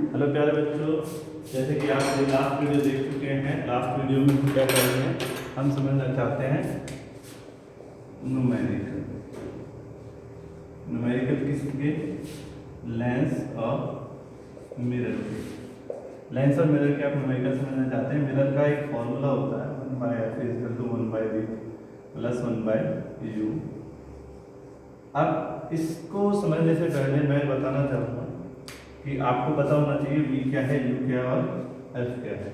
Hello प्यारे बच्चों, जैसे कि आप लास्ट वीडियो देख चुके हैं। लास्ट वीडियो में हम क्या कर रहे हैं, हम समझना चाहते हैं न्यूमेरिकल। न्यूमेरिकल किसके? लेंस और मिरर के। लेंस और मिरर के आप न्यूमेरिकल समझना चाहते हैं। मिरर का एक फॉर्मूला होता है 1/f = 1/v + 1/u। अब इसको समझने से पहले मैं बताना चाहूँगा कि आपको पता होना चाहिए v क्या है, u क्या है और f क्या है।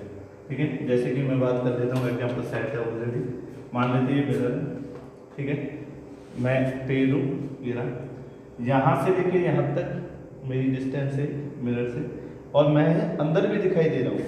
ठीक है, जैसे कि मैं बात कर देता हूँ, एग्जाम्पल सेट है ऑलरेडी। मान लेते हैं मिरर, ठीक है, मैं पेड़ हूँ, यहाँ से लेके यहाँ तक मेरी डिस्टेंस है मिरर से, और मैं अंदर भी दिखाई दे रहा हूँ।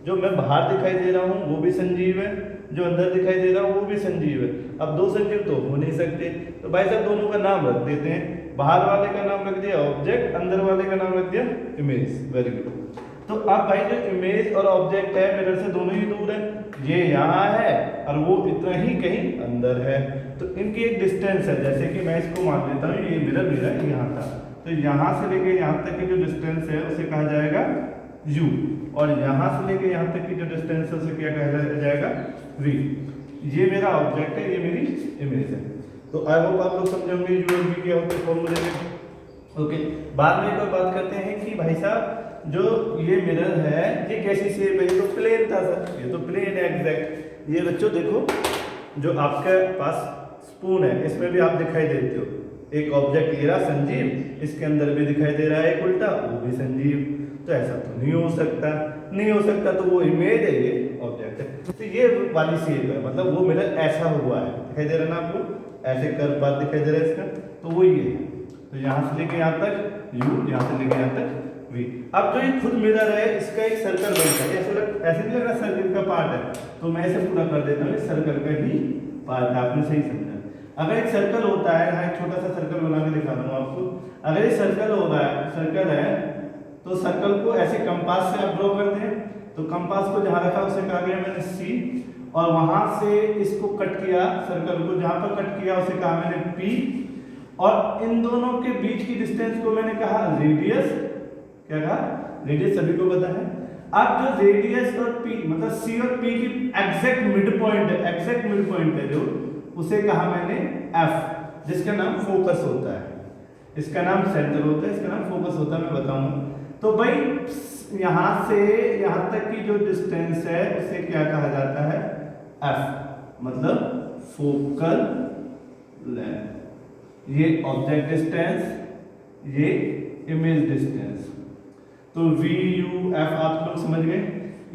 जो मैं बाहर दिखाई दे रहा हूँ वो भी संजीव है, जो अंदर दिखाई दे रहा हूँ वो भी संजीव है। अब दो संजीव तो हो नहीं सकते, तो भाई साहब दोनों का नाम रख देते हैं। बाहर वाले का नाम रख दिया ऑब्जेक्ट, अंदर वाले का नाम रख दिया इमेज। Very good. तो अब भाई जो इमेज और ऑब्जेक्ट है मिरर से दोनों ही दूर है, ये यहाँ है और वो इतना ही कहीं अंदर है, तो इनकी एक डिस्टेंस है। जैसे कि मैं इसको मान लेता हूँ, ये मिरर मेरा यहाँ था, तो यहाँ से लेके यहाँ तक की जो डिस्टेंस है उसे कहा जाएगा u, और यहाँ से लेके यहाँ तक की जो डिस्टेंस है उसे क्या कहा जाएगा v। ये मेरा ऑब्जेक्ट है, ये मेरी इमेज है। तो आई होप आप लोग समझोगे u और v क्या होते हैं फॉर्मूले में। ओके, बाद में एक और बात करते हैं कि भाई साहब जो ये मिरर है ये कैसी शेप है? ये तो प्लेन था सर, ये तो प्लेन है एग्जैक्ट। ये बच्चों देखो, जो आपके पास स्पून है इसमें भी आप दिखाई देते हो, एक ऑब्जेक्ट ये रहा संजीव, इसके अंदर भी दिखाई दे रहा है एक उल्टा, वो भी संजीव। तो ऐसा तो नहीं हो सकता, नहीं हो सकता, तो वो इमेज है, ये ऑब्जेक्ट है। तो ये वाली शेप है, मतलब वो मिरर ऐसा हुआ है, दिखाई दे रहा है ना आपको, ऐसे कर्व बात दिखाई दे रहा है इसका, तो वो ये है। तो यहाँ से लेके यहाँ तक u, यहाँ से लेके यहाँ तक v। अब जो ये खुद मिरर है इसका एक सर्कल बनता है, ऐसे नहीं लग रहा सर्कल का पार्ट है, तो मैं इसे पूरा कर देता हूँ, सर्कल का ही पार्ट है। आपने सही समझा। अगर एक सर्कल होता है, यहाँ एक छोटा सा सर्कल बना के दिखा रहा हूँ आपको। अगर ये सर्कल हो रहा है, सर्कल है, तो सर्कल को ऐसे कंपास से आप ड्रॉ करते हैं, तो कंपास को जहाँ रखा उसे कहा गया मैंने C, और वहां से इसको कट किया, सर्कल को जहां पर कट किया उसे कहा मैंने P, और इन दोनों के बीच की डिस्टेंस को मैंने कहा रेडियस। क्या कहा? रेडियस सभी को पता है। अब जो रेडियस और P मतलब C और P की एग्जैक्ट मिड पॉइंट है, एग्जैक्ट मिड पॉइंट है जो, उसे कहा मैंने F, जिसका नाम फोकस होता है। इसका नाम सेंटर होता है, इसका नाम फोकस होता है, मैं बताऊंगा। तो भाई यहां से यहां तक की जो डिस्टेंस है उसे क्या कहा जाता है? F, मतलब फोकल लेंथ। ये ऑब्जेक्ट डिस्टेंस, ये इमेज डिस्टेंस। तो v u f आप लोग समझ गए,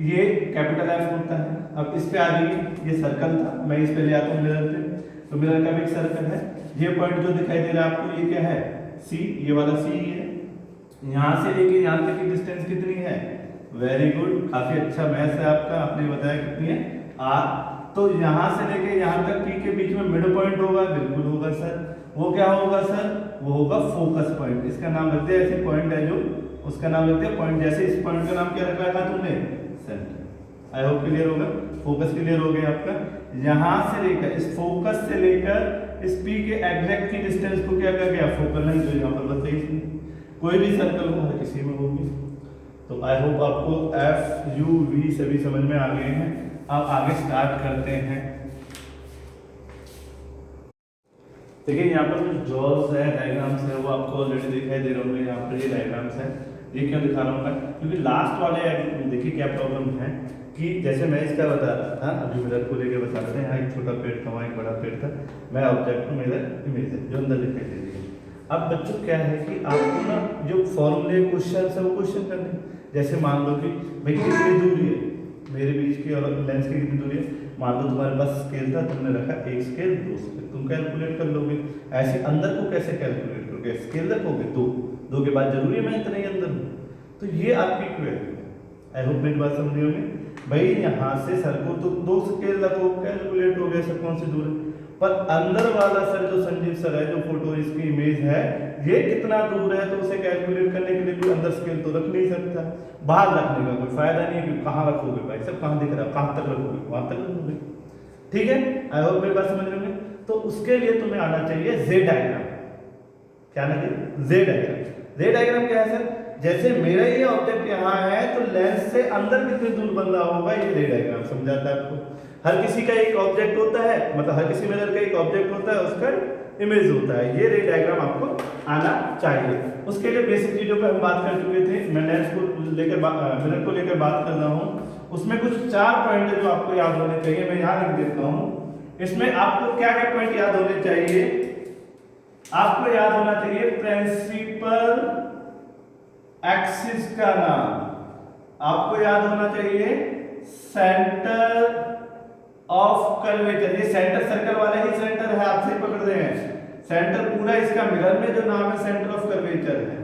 ये कैपिटल F होता है। अब इस पे आ जाइए, ये सर्कल था, मैं इस पे ले आता हूँ मिरर पे, तो मिरर का भी एक सर्कल है। ये पॉइंट जो दिखाई दे रहा है आपको, ये क्या है? C, ये वाला C है। यहाँ से लेके यहाँ तक की डिस्टेंस कितनी है? वेरी गुड, काफी अच्छा मैथ है आपका, आपने बताया कितनी है? r। तो यहाँ से लेके यहाँ तक P के बीच में मिड पॉइंट होगा, बिल्कुल होगा सर। वो क्या होगा सर? वो होगा फोकस पॉइंट। इसका नाम रख दिया, ऐसे पॉइंट है जो, उसका नाम रख दिया पॉइंट। जैसे इस पॉइंट का नाम क्या रखा था तुमने? सेंटर। आई होप क्लियर होगा, फोकस क्लियर हो गया आपका। यहाँ से लेकर इस फोकस से लेकर इस P के एग्जैक्ट की डिस्टेंस को क्या कर गया? Focal length. जो यहाँ पर बताइए, कोई भी सर्कल हो हर किसी में होगी। तो आई होप आपको F U V सभी समझ में आ गए हैं। अब आगे स्टार्ट करते हैं। देखिए यहाँ पर कुछ जॉल्स है, डायग्राम्स है, वो आपको ऑलरेडी दिखाई दे रहे होंगे। यहाँ पर ये डायग्राम्स है, ये क्यों दिखा रहा हूँ मैं? क्योंकि लास्ट वाले देखिए क्या प्रॉब्लम है कि जैसे मैं इसका बता रहा था, अभी मिरर को लेके बता रहे थे, यहाँ एक छोटा पेड़ था, वहाँ एक बड़ा पेड़ था, मैं ऑब्जेक्ट हूँ, मेरा इमेज है जो अंदर दिखाई दे रही है। अब बच्चों क्या है कि आपको ना जो फॉर्मूले क्वेश्चन है वो क्वेश्चन करने, जैसे मान लो कि भाई कितनी दूरी है मेरे बीच की और लेंस की, कितनी दूरी है। मान लो तुम्हारे पास स्केल था, तुमने रखा एक स्केल दो स्केल, तुम कैलकुलेट कर लोगे। ऐसे अंदर को कैसे कैलकुलेट करोगे? स्केल रखोगे दो के बाद जरूरी है मैं इतना ही अंदर हूँ। तो ये आपकी क्वेरी है। आई होप मेरी बात समझ रहे होंगे। भाई यहाँ से सर को तो दो स्केल रखो, कैलकुलेट हो गया सर कौन सी दूर है, पर अंदर वाला सर जो संजीव सर है, जो फोटो इसकी इमेज है, ये कितना दूर है, तो उसे कैलकुलेट करने के लिए कोई अंदर स्केल तो रख नहीं सकता। बाहर रखने का कोई फायदा नहीं है, कहाँ रखोगे भाई सब, कहाँ दिख रहा है, कहाँ तक रखोगे, वहां तक रखोगे। ठीक है, आई होप मेरी बात समझ रहे होंगे। तो उसके लिए तुम्हें आना चाहिए Z डायग्राम। क्या लगे? Z diagram. Z डायग्राम क्या है सर? जैसे मेरा ये ऑब्जेक्ट यहाँ है, लेंस से अंदर कितनी दूर बन रहा होगा, ये रे डायग्राम समझाता है आपको। हर किसी का एक ऑब्जेक्ट होता है, मतलब हर किसी मिरर का एक ऑब्जेक्ट होता है, उसका इमेज होता है, ये रे डायग्राम आपको आना चाहिए। उसके लिए बेसिक चीजों पे हम बात कर चुके थे। मैं लेंस को लेकर मिरर को लेकर बात कर रहा हूँ। उसमें कुछ 4 पॉइंट है जो आपको याद होने चाहिए, मैं यहाँ लिख देता हूँ। इसमें आपको क्या क्या पॉइंट याद होने चाहिए? आपको याद होना चाहिए प्रिंसिपल एक्सिस का नाम, आपको याद होना चाहिए सेंटर ऑफ कर्वेचर, ये सेंटर सर्कल वाला ही सेंटर है, आप सही पकड़ रहे हैं। सेंटर पूरा इसका मिरर में जो नाम है सेंटर ऑफ कर्वेचर है।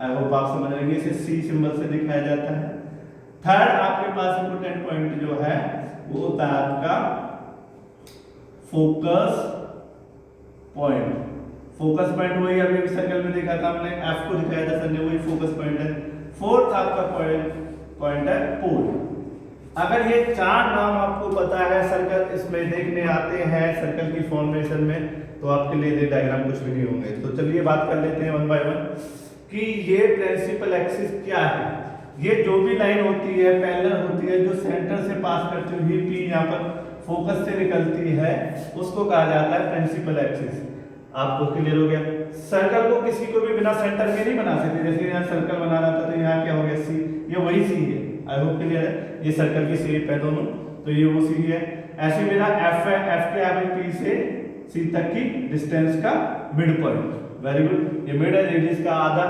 आई होप आप समझ रहे हैं, इसे सी सिंबल से दिखाया जाता है। थर्ड आपके पास इंपोर्टेंट पॉइंट जो है वो होता है आपका फोकस पॉइंट। फोकस पॉइंट वही अभी सर्कल में देखा था हमने, एफ को दिखाया था सर ने, वही फोकस पॉइंट है। फोर्थ आपका पॉइंट है पोल। अगर ये 4 नाम आपको पता है, सर्कल इसमें देखने आते हैं सर्कल की फॉर्मेशन में, तो आपके लिए ये डायग्राम कुछ भी नहीं होंगे। तो चलिए बात कर लेते हैं वन बाय वन कि ये प्रिंसिपल एक्सिस क्या है। ये जो भी लाइन होती है पैरेलल होती है जो सेंटर से पास करती हुई पी यहाँ पर फोकस से निकलती है, उसको कहा जाता है प्रिंसिपल एक्सिस। आपको क्लियर हो गया? सर्कल को किसी को भी बिना सेंटर के नहीं बना सकते। जैसे यहाँ सर्कल बना रहा था तो यहाँ क्या हो गया सी, ये वही सी है। आई होप क्लियर है? ये सर्कल की शेप है दोनों, तो ये वो सी है। ऐसे मेरा एफ है, एफ के आप पी से सी तक की डिस्टेंस का मिड पॉइंट। वेरी गुड, ये मिड है, रेडियस का आधा।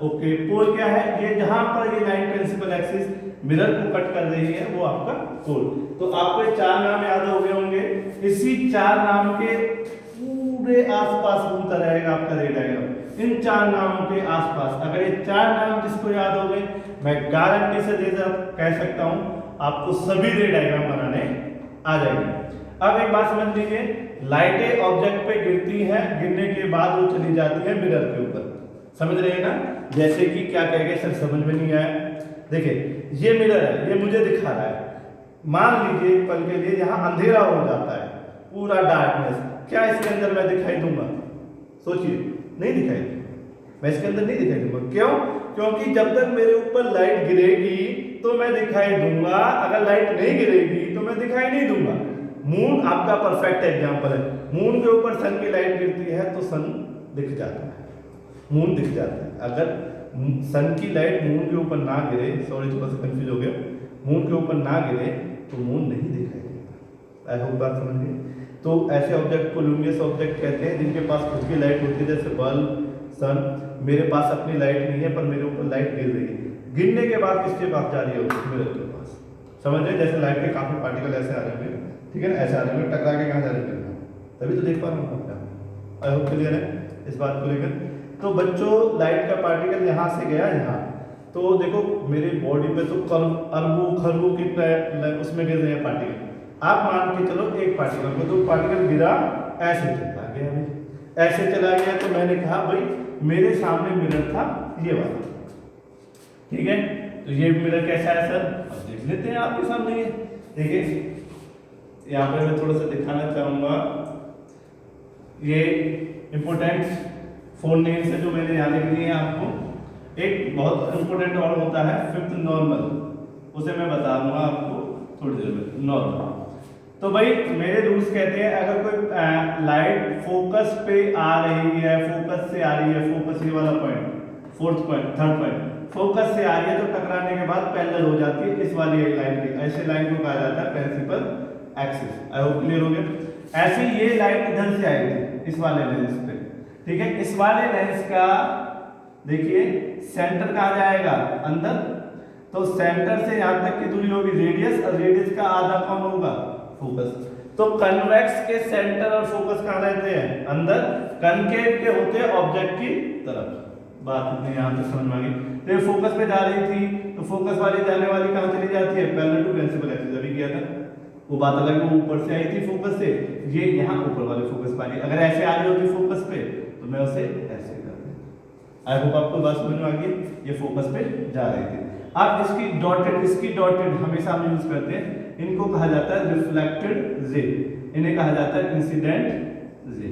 ओके, पोल क्या है? ये जहां पर ये लाइन प्रिंसिपल एक्सिस मिरर को कट कर रही है वो आपका पोल। तो आपको ये 4 नाम याद हो गए होंगे। इसी 4 नाम के पूरे आसपास घूमता रहेगा आपका रे डायग्राम। इन 4 नामों के आसपास अगर ये 4 नाम जिसको याद हो गए, मैं गारंटी से कह सकता हूं आपको सभी रे डायग्राम बनाने आ जाएंगे। अब एक बात समझ लीजिए, लाइटें ऑब्जेक्ट पे गिरती हैं, गिरने के बाद वो चली जाती है मिरर के ऊपर। समझ रहे हैं ना? जैसे कि क्या कहेंगे सर, समझ में नहीं आया। देखिए ये मिरर है, ये मुझे दिखा रहा है। मान लीजिए एक पल के लिए यहाँ अंधेरा हो जाता है, पूरा डार्कनेस, क्या इसके अंदर मैं दिखाई दूंगा? सोचिए, नहीं दिखाई दूंगा, मैं इसके अंदर नहीं दिखाई दूंगा। क्यों? क्योंकि जब तक मेरे ऊपर लाइट गिरेगी तो मैं दिखाई दूंगा, अगर लाइट नहीं गिरेगी तो मैं दिखाई नहीं दूंगा। मून आपका परफेक्ट एग्जांपल है। मून के ऊपर सन की लाइट गिरती है तो सन दिख जाता है, मून दिख जाता है। अगर सन की लाइट मून के ऊपर ना गिरे, सॉरी थोड़ा सा कंफ्यूज हो गया, मून के ऊपर ना गिरे तो मून नहीं दिखाई देता। आई होप बात समझ गए? तो ऐसे ऑब्जेक्ट को लुमिनस ऑब्जेक्ट कहते हैं जिनके पास खुद की लाइट होती है, जैसे बल्ब, सन। मेरे पास अपनी लाइट नहीं है पर मेरे ऊपर लाइट गिर रही है, गिरने के बाद किसके पास जा रही है? मिरर के पास। समझ रहे? जैसे लाइट के काफी पार्टिकल ऐसे आ रहे हैं, ठीक है ना, ऐसे आ रहे हैं, टकरा के कहाँ जा रहे हैं, तभी तो देख पा रहा हूँ अपना। आई होप क्लियर है इस बात को लेकर? तो बच्चों, लाइट का पार्टिकल यहाँ से गया यहाँ, तो देखो मेरे बॉडी पे तो अरबों खरबों कितना उसमें गिर रहे हैं पार्टिकल। आप मान के चलो एक पार्टिकल को, तो पार्टिकल गिरा ऐसे चला गया, ऐसे चला गया, तो मैंने कहा भाई मेरे सामने मिरर था ये वाला, ठीक है। तो ये मिरर कैसा है सर? अब देख लेते हैं आपके सामने। ये देखिए यहाँ पे मैं थोड़ा सा दिखाना चाहूंगा, ये इंपोर्टेंट 4 नेम्स है जो मैंने यहाँ लिख दिए हैं आपको। एक बहुत इंपोर्टेंट और होता है 5th नॉर्मल, उसे मैं बता दूंगा आपको थोड़ी देर में। नॉर्मल तो भाई मेरे रूल्स कहते हैं अगर कोई लाइट फोकस पे आ रही है, फोकस से आ रही है, फोकस ये वाला point, 4th point, 3rd point, focus से आ रही है तो टकराने के बाद पैरेलल हो जाती है इस वाली लाइन की। ऐसे लाइन को कहा जाता है principal axis. I hope clear हो गया? ऐसे ये लाइन इधर से आई थी इस वाले लेंस पे, ठीक है। इस वाले लेंस का देखिए सेंटर कहाँ जाएगा? अंदर। तो सेंटर से यहाँ तक की दूरी होगी रेडियस, और रेडियस का आधा कौन होगा? फोकस। तो कन्वेक्स के सेंटर और फोकस कहाँ रहते हैं? अंदर। कनकेव के होते हैं ऑब्जेक्ट की तरफ। बात इतनी यहाँ तक समझ में आ गई? तो ये फोकस पे जा रही थी, तो फोकस वाली जाने वाली कहाँ चली जाती है? Parallel to principal axis. अभी किया था वो बात अलग है, वो ऊपर से आई थी फोकस से, ये यहाँ ऊपर वाले फोकस पे आ रही। अगर ऐसे आ रही होती फोकस पे तो मैं उसे ऐसे कर देता। आई होप आपको बात समझ में आ गई? ये फोकस पे जा रही थी। अब इसकी डॉटेड हमेशा हम यूज करते हैं, इनको कहा जाता है रिफ्लेक्टेड रे, इन्हें कहा जाता है इंसिडेंट रे।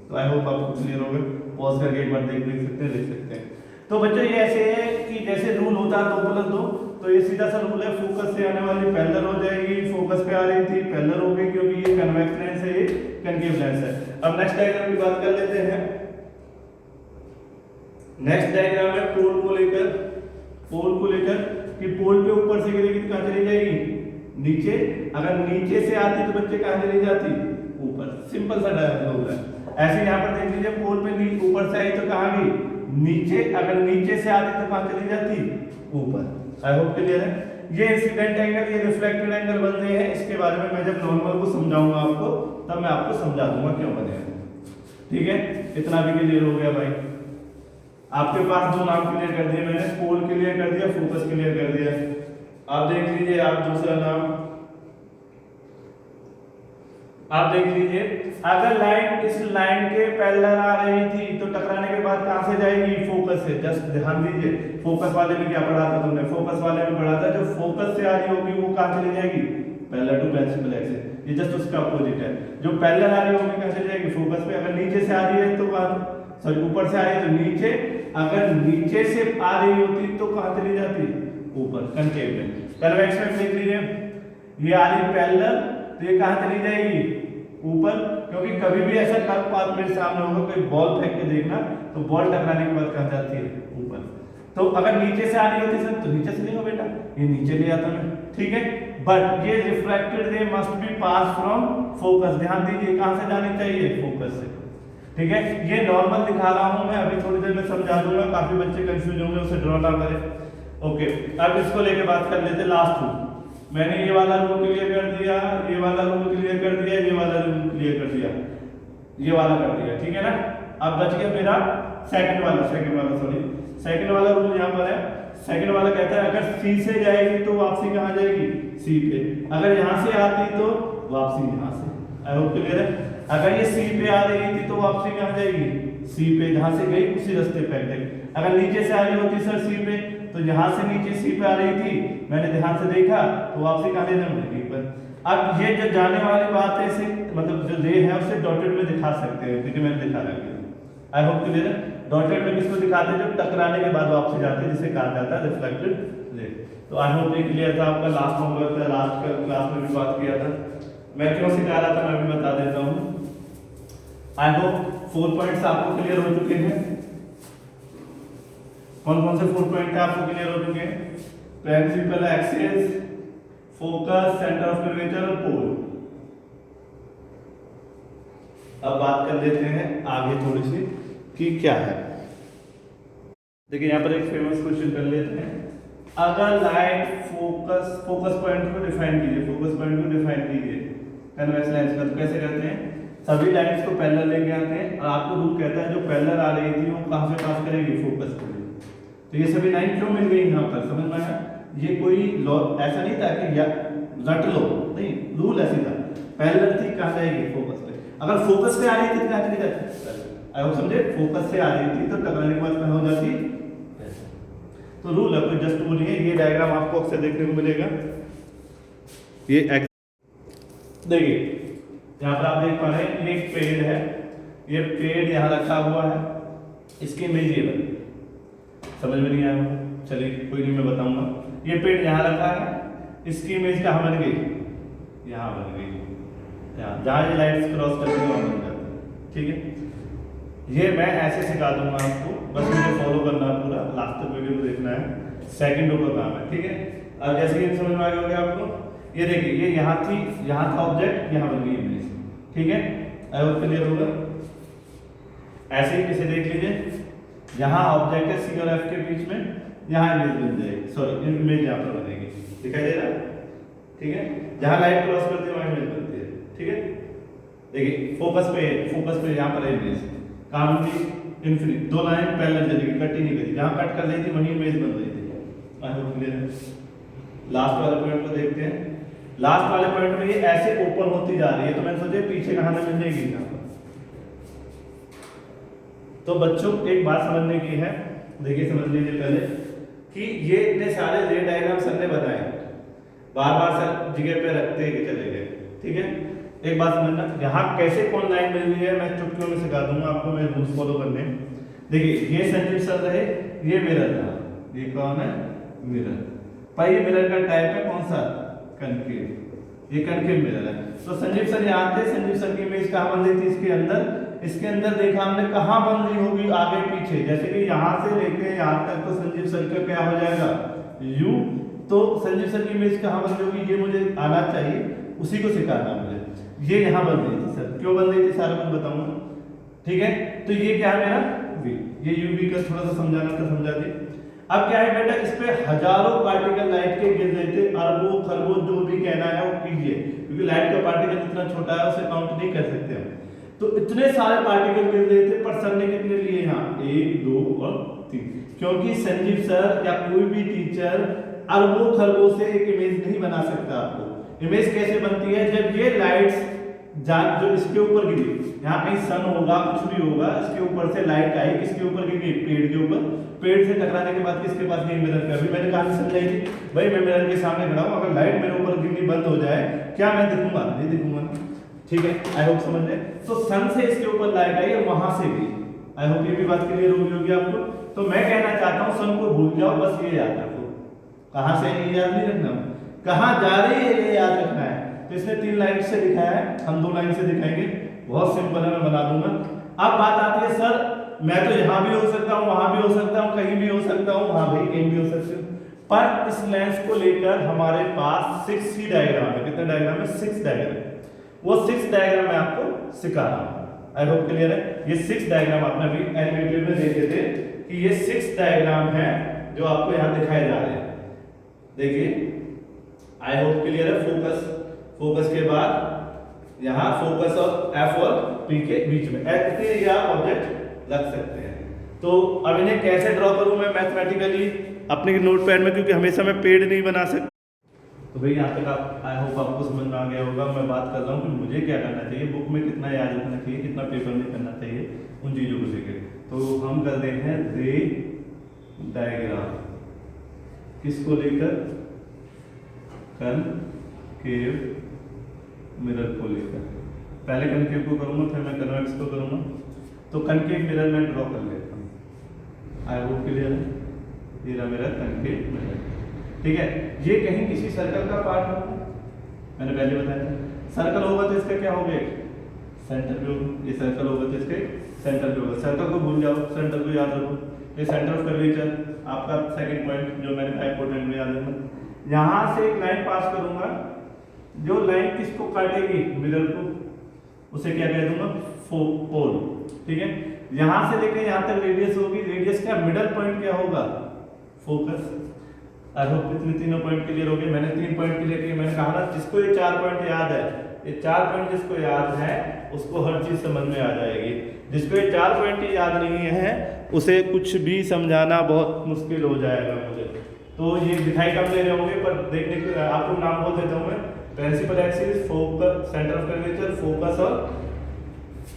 तो आई होप आपको क्लियर हो गया? पॉज करके एक बार देख सकते हैं, देख सकते हैं। तो बच्चों ये ऐसे है कि जैसे रूल होता है 2+2, तो ये सीधा सा रूल है, फोकस से आने वाली पैरेलल हो जाएगी, फोकस पे आ रही थी पैरेलल हो गई, क्योंकि ये कन्वेक्स लेंस है, ये कनकेव लेंस है। अब नेक्स्ट डायग्राम की बात कर लेते हैं। नेक्स्ट डायग्राम है पोल को लेकर कि पोल पे ऊपर से गिरेगी तो कहां चली जाएगी, नीचे। अगर नीचे से आती तो बच्चे कहां चली जाती, ऊपर। सिंपल सा डायग्राम है। ऐसे यहां पर देख लीजिए, पोल पे ऊपर से आई तो कहां गई, नीचे। अगर नीचे से आती तो कहां चली जाती, ऊपर। आई होप क्लियर है। ये इंसिडेंट एंगल, ये रिफ्लेक्टेड एंगल बनते हैं। इसके बारे में मैं जब नॉर्मल को समझाऊंगा आपको, तब मैं आपको समझा दूंगा क्यों बने हैं। ठीक है, इतना भी क्लियर हो गया भाई। आपके पास दो नाम क्लियर कर दिए मैंने, पोल क्लियर कर दिया, फोकस क्लियर कर दिया। आप देख लीजिए, आप दूसरा नाम आप देख लीजिए, अगर लाइन इस लाइन के पैरेलल आ रही थी तो टकराने के बाद कहां से जाएगी, फोकस से। जस्ट ध्यान दीजिए, फोकस वाले में क्या पढ़ा था तुमने, फोकस वाले में पढ़ा था जो फोकस से आ रही होगी वो कहां चली जाएगी, पैरेलल टू प्रिंसिपल एक्सिस। ये जस्ट उसका अपोजिट है। जो पैरेलल आ रही होगी कहां चली जाएगी, फोकस पे। अगर नीचे से आ रही है तो सॉरी ऊपर से आ रही है तो नीचे। अगर नीचे से आ रही होती तो कहां चली जाती, ऊपर, कनकेव में। कन्वेक्स में देख लीजिए, ये आ रही पैरेलल तो ये कहां चली जाएगी, ऊपर। क्योंकि कभी भी ऐसा कर्व पाथ मेरे सामने होगा, कोई बॉल फेंक के देखना, तो बॉल टकराने के बाद कहां जाती है, ऊपर। तो अगर नीचे से आ रही होती सर तो नीचे से नहीं हो बेटा, ये नीचे ले आता मैं। ठीक है, बट ये refracted ray must be pass from focus. ध्यान दीजिए, कहां से जानी चाहिए, फोकस से। ठीक है, ये नॉर्मल दिखा रहा हूं मैं, अभी थोड़ी देर में समझा दूंगा, काफी बच्चे कंफ्यूज होंगे, उसे ड्रॉ ना करें। ओके, अब इसको लेके बात कर लेते, लास्ट रूल। मैंने ये वाला रूल क्लियर कर दिया, ये वाला रूल क्लियर कर दिया, ये वाला रूल क्लियर कर दिया, ये वाला कर दिया। ठीक है ना, अब बच गया मेरा सेकंड वाला सेकंड वाला रूल यहाँ पर है। सेकंड वाला कहता है अगर सी से जाएगी तो वापसी कहाँ जाएगी, सी पे। अगर यहाँ से आती तो वापसी यहाँ से। आई होप क्लियर है। अगर ये सी पे आ रही थी तो वापसी कहाँ जाएगी, सी पे। जहाँ से गई उसी रास्ते पे आएगी। अगर नीचे से आ रही होती सर सी पे, तो यहाँ से नीचे सी पे आ रही थी, मैंने ध्यान से देखा तो वापसी कहाँ लेना मुझे पर। अब ये जो जाने वाली बात है, इसे मतलब जो रे है उसे डॉटेड में दिखा सकते हैं, क्योंकि मैंने दिखा रखा है। आई होप क्लियर है। डॉटेड में किसको दिखाते हैं, जो टकराने के बाद वापसी जाती है, जिसे कहा जाता है रिफ्लेक्टेड रे। तो आई होप ये क्लियर था आपका। लास्ट होमवर्क था, लास्ट क्लास में भी बात किया था, मैं क्यों सिखा रहा था मैं भी बता देता हूँ। आई होप 4 पॉइंट्स आपको क्लियर हो चुके हैं। कौन कौन से 4 पॉइंट आपको क्लियर हो चुके हैं, principal axis, focus, centre of curvature और पोल। अब बात कर लेते हैं आगे थोड़ी सी कि क्या है। देखिए यहाँ पर एक फेमस क्वेश्चन कर लेते हैं। अगर लाइट फोकस पॉइंट को डिफाइन कीजिए, कन्वेक्स लेंस का। तो कैसे करते हैं, सभी लाइंस को पैरेलल लेके आते हैं और आपको रूल कहता है जो पैरेलल आ रही थी वो कहां से पास करेगी, फोकस को। तो ये सभी लाइन क्यों मिल गई यहाँ पर, समझ में आया। ये कोई लॉ ऐसा नहीं था कि या रट लो, नहीं, रूल ऐसी था। पैरेलल थी कहां जाएगी, फोकस पे। अगर फोकस पे आ रही थी तो कहां चली जाती, आई होप समझे। फोकस से आ रही थी तो टकराने के बाद कहां हो जाती, तो रूल है, कोई जस्ट रूल नहीं है। ये डायग्राम आपको अक्सर देखने को मिलेगा। ये देखिए यहाँ पर आप देख पा रहे हैं, ये एक पेड़ है, ये पेड़ यहाँ रखा हुआ है, इसकी इमेज ये बनी। समझ में नहीं आया, चलिए कोई नहीं, मैं बताऊंगा। ये पेड़ यहाँ रखा है, इसकी इमेज कहाँ बन गई, यहाँ बन गई, यहाँ जहाँ ये लाइट्स क्रॉस करती है वहाँ बन जाती है। ठीक है, ये मैं ऐसे सिखा दूंगा आपको, बस मुझे फॉलो करना है पूरा, लास्ट तक वीडियो को देखना है, सेकंडों का काम है। ठीक है, अब जैसे कि समझ में आ गया आपको। ये देखिए, ये यहाँ थी, यहाँ था ऑब्जेक्ट, यहाँ बन गई इमेज। ठीक है, आई होप क्लियर होगा। ऐसे ही इसे देख लीजिए, यहाँ ऑब्जेक्ट है सी और एफ के बीच में, यहाँ इमेज बन जाएगी, सॉरी इमेज यहाँ पर बनेगी, दिखाई दे रहा है। ठीक है, जहाँ लाइट क्रॉस करती है वहाँ इमेज बनती है। ठीक है, देखिए फोकस पे यहाँ पर इमेज कहाँ बन गई, इन्फिनिट। दो लाइन पैरेलल चलेगी, कट ही नहीं करी, जहाँ कट कर रही थी वहीं इमेज बन रही थी। आई होप क्लियर है। लास्ट वाले पॉइंट को देखते हैं। लास्ट वाले पॉइंट में ये ऐसे ओपन होती जा रही है, तो मैंने सोचा पीछे कहां से मिल जाएगी यहाँ पर। तो बच्चों एक बात समझने की है, देखिए समझ लीजिए पहले कि ये इतने सारे रे डायग्राम सर ने बनाए, बार बार सर जगह पे रखते ही चले गए। ठीक है, एक बात समझना, यहाँ कैसे कौन लाइन मिल रही है मैं चुटकियों में सिखा दूंगा आपको, मेरे रूल्स फॉलो करने। देखिए ये संजीव सर रहे, ये मिरर रहा, ये कौन है, मिरर। पाई मिरर का टाइप है कौन सा, कनकेव, ये कनकेव मिरर है। तो संजीव सर यहाँ थे, संजीव सर की इमेज कहाँ बन रही थी, इसके अंदर। इसके अंदर देखा हमने कहाँ बन रही होगी, आगे पीछे, जैसे कि यहाँ से लेके यहाँ तक तो संजीव सर का क्या हो जाएगा, यू। तो संजीव सर की इमेज कहाँ बन रही होगी, ये मुझे आना चाहिए, उसी को सिखाना मुझे। ये यहाँ बन रही थी सर, क्यों बन रही थी सारा कुछ बताऊंगा, ठीक है। तो ये क्या है मेरा वी, ये यू वी का थोड़ा सा समझाना था, समझा दी। अब क्या है बेटा, इस पे हजारों पार्टिकल लाइट के गिर रहे थे, अरबों खरबों जो भी कहना है वो कीजिए, क्योंकि लाइट का पार्टिकल इतना छोटा है उसे काउंट नहीं कर सकते हम। तो इतने सारे पार्टिकल गिर रहे थे, पर सर ने कितने लिए यहाँ, 1 2 और 3, क्योंकि संजीव सर या कोई भी टीचर अरबों खरबों से एक इमेज नहीं बना सकता। आपको इमेज कैसे बनती है, जब ये लाइट्स जो इसके ऊपर गिरी, यहाँ कहीं सन होगा कुछ भी होगा, इसके ऊपर से लाइट आई, किसके ऊपर गिरी, पेड़ के ऊपर, पेड़ से टकराने के बाद किसके पास गई, मिरर पे। अभी मैंने कहा समझाई थी भाई, मैं मिरर के सामने खड़ा हूँ, अगर लाइट मेरे ऊपर गिरनी बंद हो जाए क्या मैं दिखूंगा, नहीं दिखूंगा, ठीक है। आई होप समझ रहे। तो सन से इसके ऊपर लाइट आई और वहां से भी, आई होप ये भी बात क्लियर होगी आपको। तो मैं कहना चाहता हूँ सन को भूल जाओ, बस ये याद रखो, कहाँ से ये याद नहीं रखना, कहाँ जा रही है ये याद रखना है। तो इसने 3 लाइन से दिखाया है, हम 2 लाइन से दिखाएंगे, बहुत सिंपल है, मैं बना दूंगा। अब बात आती है सर मैं तो यहाँ भी हो सकता हूँ, वहां भी हो सकता हूँ, कहीं भी हो सकता हूँ, वहां भाई कहीं भी हो सकते हूँ, पर इस लेंस को लेकर हमारे पास 6 ही डायग्राम है। कितने डायग्राम है, 6 डायग्राम। वो 6 डायग्राम मैं आपको सिखा रहा हूँ, आई होप क्लियर है। ये 6 डायग्राम आपने अभी एनिमेटेड में देखे थे कि ये 6 डायग्राम है जो आपको यहाँ दिखाए जा रहे हैं, देखिए, आई होप क्लियर है। फोकस, फोकस के बाद यहाँ फोकस और एफ और पी के बीच में ऐसे या ऑब्जेक्ट रख सकते हैं। तो अब इन्हें कैसे ड्रॉ करूं मैं मैथमेटिकली अपने नोटपैड में, क्योंकि हमेशा मैं पेड़ नहीं बना सकता। तो भाई यहाँ तक आप आई होप आपको समझ में आ गया होगा। मैं बात कर रहा हूँ कि मुझे क्या करना चाहिए, बुक में कितना याद रखना चाहिए, कितना पेपर में करना चाहिए, उन चीज़ों को लेकर। तो हम करते हैं रे डायग्राम, किसको लेकर, कनकेव मिरर को लेकर। पहले कनकेव को करूंगा, फिर मैं कन्वेक्स को करूंगा। तो कनकेव मिरर में ड्रॉ कर लेता हूँ, आई होप क्लियर है। ये रहा मेरा कनकेव मिरर, ठीक है। ये कहीं किसी सर्कल का पार्ट होगा, मैंने पहले बताया था। सर्कल होगा तो इसका क्या होगा, सेंटर पे होगा। ये सर्कल होगा तो इसके सेंटर पे होगा। सर्कल को भूल जाओ, सेंटर को याद रखो। ये सेंटर ऑफ कर्वेचर आपका सेकंड पॉइंट जो मैंने इंपॉर्टेंट में याद रखना। यहाँ से एक लाइन पास करूंगा, जो लाइन किसको काटेगी, मिरर को, उसे क्या कह दूंगा, पोल, ठीक है। यहां से लेकर यहां तक रेडियस होगी, रेडियस का मिडल पॉइंट क्या होगा, फोकस। आई होप इतने तीनों पॉइंट क्लियर हो गए। मैंने 3 पॉइंट क्लियर किए, मैंने कहा ना जिसको ये 4 पॉइंट याद है, ये 4 पॉइंट जिसको याद है उसको हर चीज समझ में आ जाएगी। जिसको ये 4 पॉइंट याद नहीं है उसे कुछ भी समझाना बहुत मुश्किल हो जाएगा मुझे। तो ये दिखाई कम दे रहे होंगे, पर देखने के आपको नाम बोल देता हूँ मैं, principal axis, focus, centre of curvature, focus और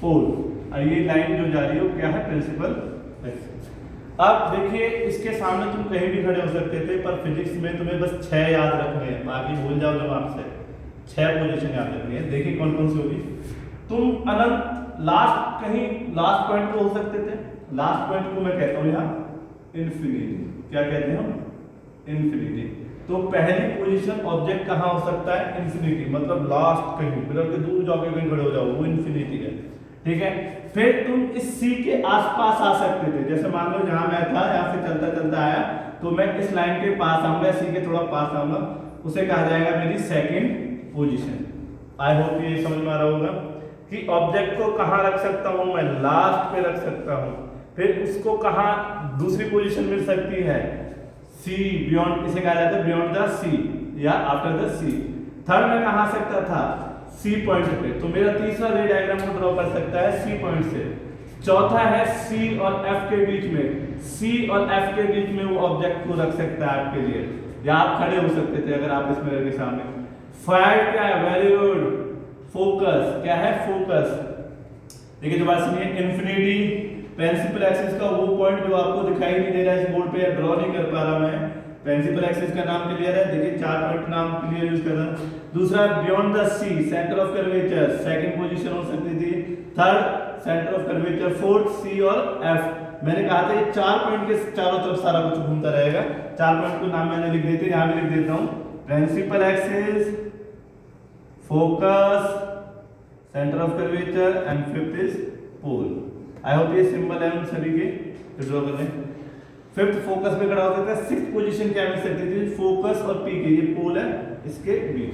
पोल। ये लाइन जो जा रही है वो क्या है, प्रिंसिपल एक्सिस। अब देखिए इसके सामने तुम कहीं भी खड़े हो सकते थे, पर फिजिक्स में तुम्हें बस 6 याद रखने हैं, बाकी भूल जाओ जब आपसे 6 पोजीशन याद रखनी है। देखिए कौन कौन सी होगी। तुम अनंत लास्ट कहीं लास्ट पॉइंट को हो सकते थे, लास्ट पॉइंट को मैं कहता हूँ यहाँ इन्फिनिटी। क्या कहते हैं हम, इन्फिनिटी। तो पहली पोजीशन ऑब्जेक्ट कहाँ हो सकता है, इन्फिनिटी, मतलब लास्ट कहीं मिरर के दूर जाके कहीं खड़े हो जाओ, वो इन्फिनिटी है, ठीक है। फिर तुम इस सी के आसपास आ सकते थे, जैसे मान लो जहां मैं था, यहाँ से चलता चलता आया तो मैं इस लाइन के पास आऊंगा, सी के थोड़ा पास आऊंगा, उसे कहा जाएगा मेरी सेकंड पोजीशन। आई होप ये समझ में आ रहा होगा कि ऑब्जेक्ट को कहाँ रख सकता हूँ मैं, लास्ट पे रख सकता हूँ। फिर उसको कहाँ दूसरी पोजीशन मिल सकती है, सी बियॉन्ड, इसे कहा जाता है बियॉन्ड द सी या आफ्टर द सी। थर्ड में कहाँ सकता था, सी पॉइंट पे, तो मेरा तीसरा रे डायग्राम को ड्रॉ कर सकता है सी पॉइंट से। चौथा है सी और एफ के बीच में, सी और एफ के बीच में वो ऑब्जेक्ट को रख सकता है आपके लिए, या आप खड़े हो सकते थे अगर आप इस मिरर के सामने। 5 क्या है, वेरी गुड, फोकस। क्या है, फोकस। देखिए दोबारा सुनिए, इन्फिनिटी, प्रिंसिपल एक्सिस का वो पॉइंट जो आपको दिखाई नहीं दे रहा है इस बोर्ड पे, या ड्रॉ नहीं कर पा रहा मैं, प्रिंसिपल एक्सिस का नाम क्लियर है, देखिए 4 पॉइंट नाम क्लियर यूज कर रहा हूं। दूसरा beyond the C, centre of curvature, second position हो सकती थी। Third centre of curvature, fourth C और एफ, मैंने कहा था ये 4 पॉइंट के चारों तरफ सारा कुछ घूमता रहेगा। 4 पॉइंट को नाम मैंने लिख देते, यहाँ भी लिख देता हूँ, principal axis, focus, centre of curvature and fifth is pole. I hope ये सिंबल है उन सभी के, ड्रॉ कर लें। फिफ्थ फोकस पे खड़ा हो सकता है, सिक्स्थ पोजीशन क्या मिल सकती थी, फोकस और पी के, ये पोल है इसके बीच।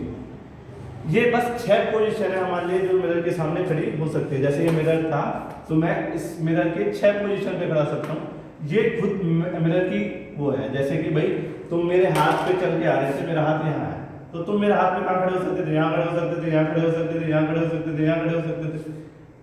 ये बस 6 पोजीशन है हमारे लिए जो मिरर के सामने खड़ी हो सकती है। जैसे ये मिरर था तो मैं इस मिरर के 6 पोजीशन पे खड़ा सकता हूँ। ये खुद मिरर की वो है, जैसे कि भाई तुम मेरे हाथ पे चल के आ रहे थे, मेरा हाथ यहाँ है, तो तुम मेरे हाथ में कहाँ खड़े हो सकते थे, यहाँ खड़े हो सकते थे, यहाँ खड़े हो सकते थे, यहाँ खड़े हो सकते थे, यहाँ खड़े हो सकते थे।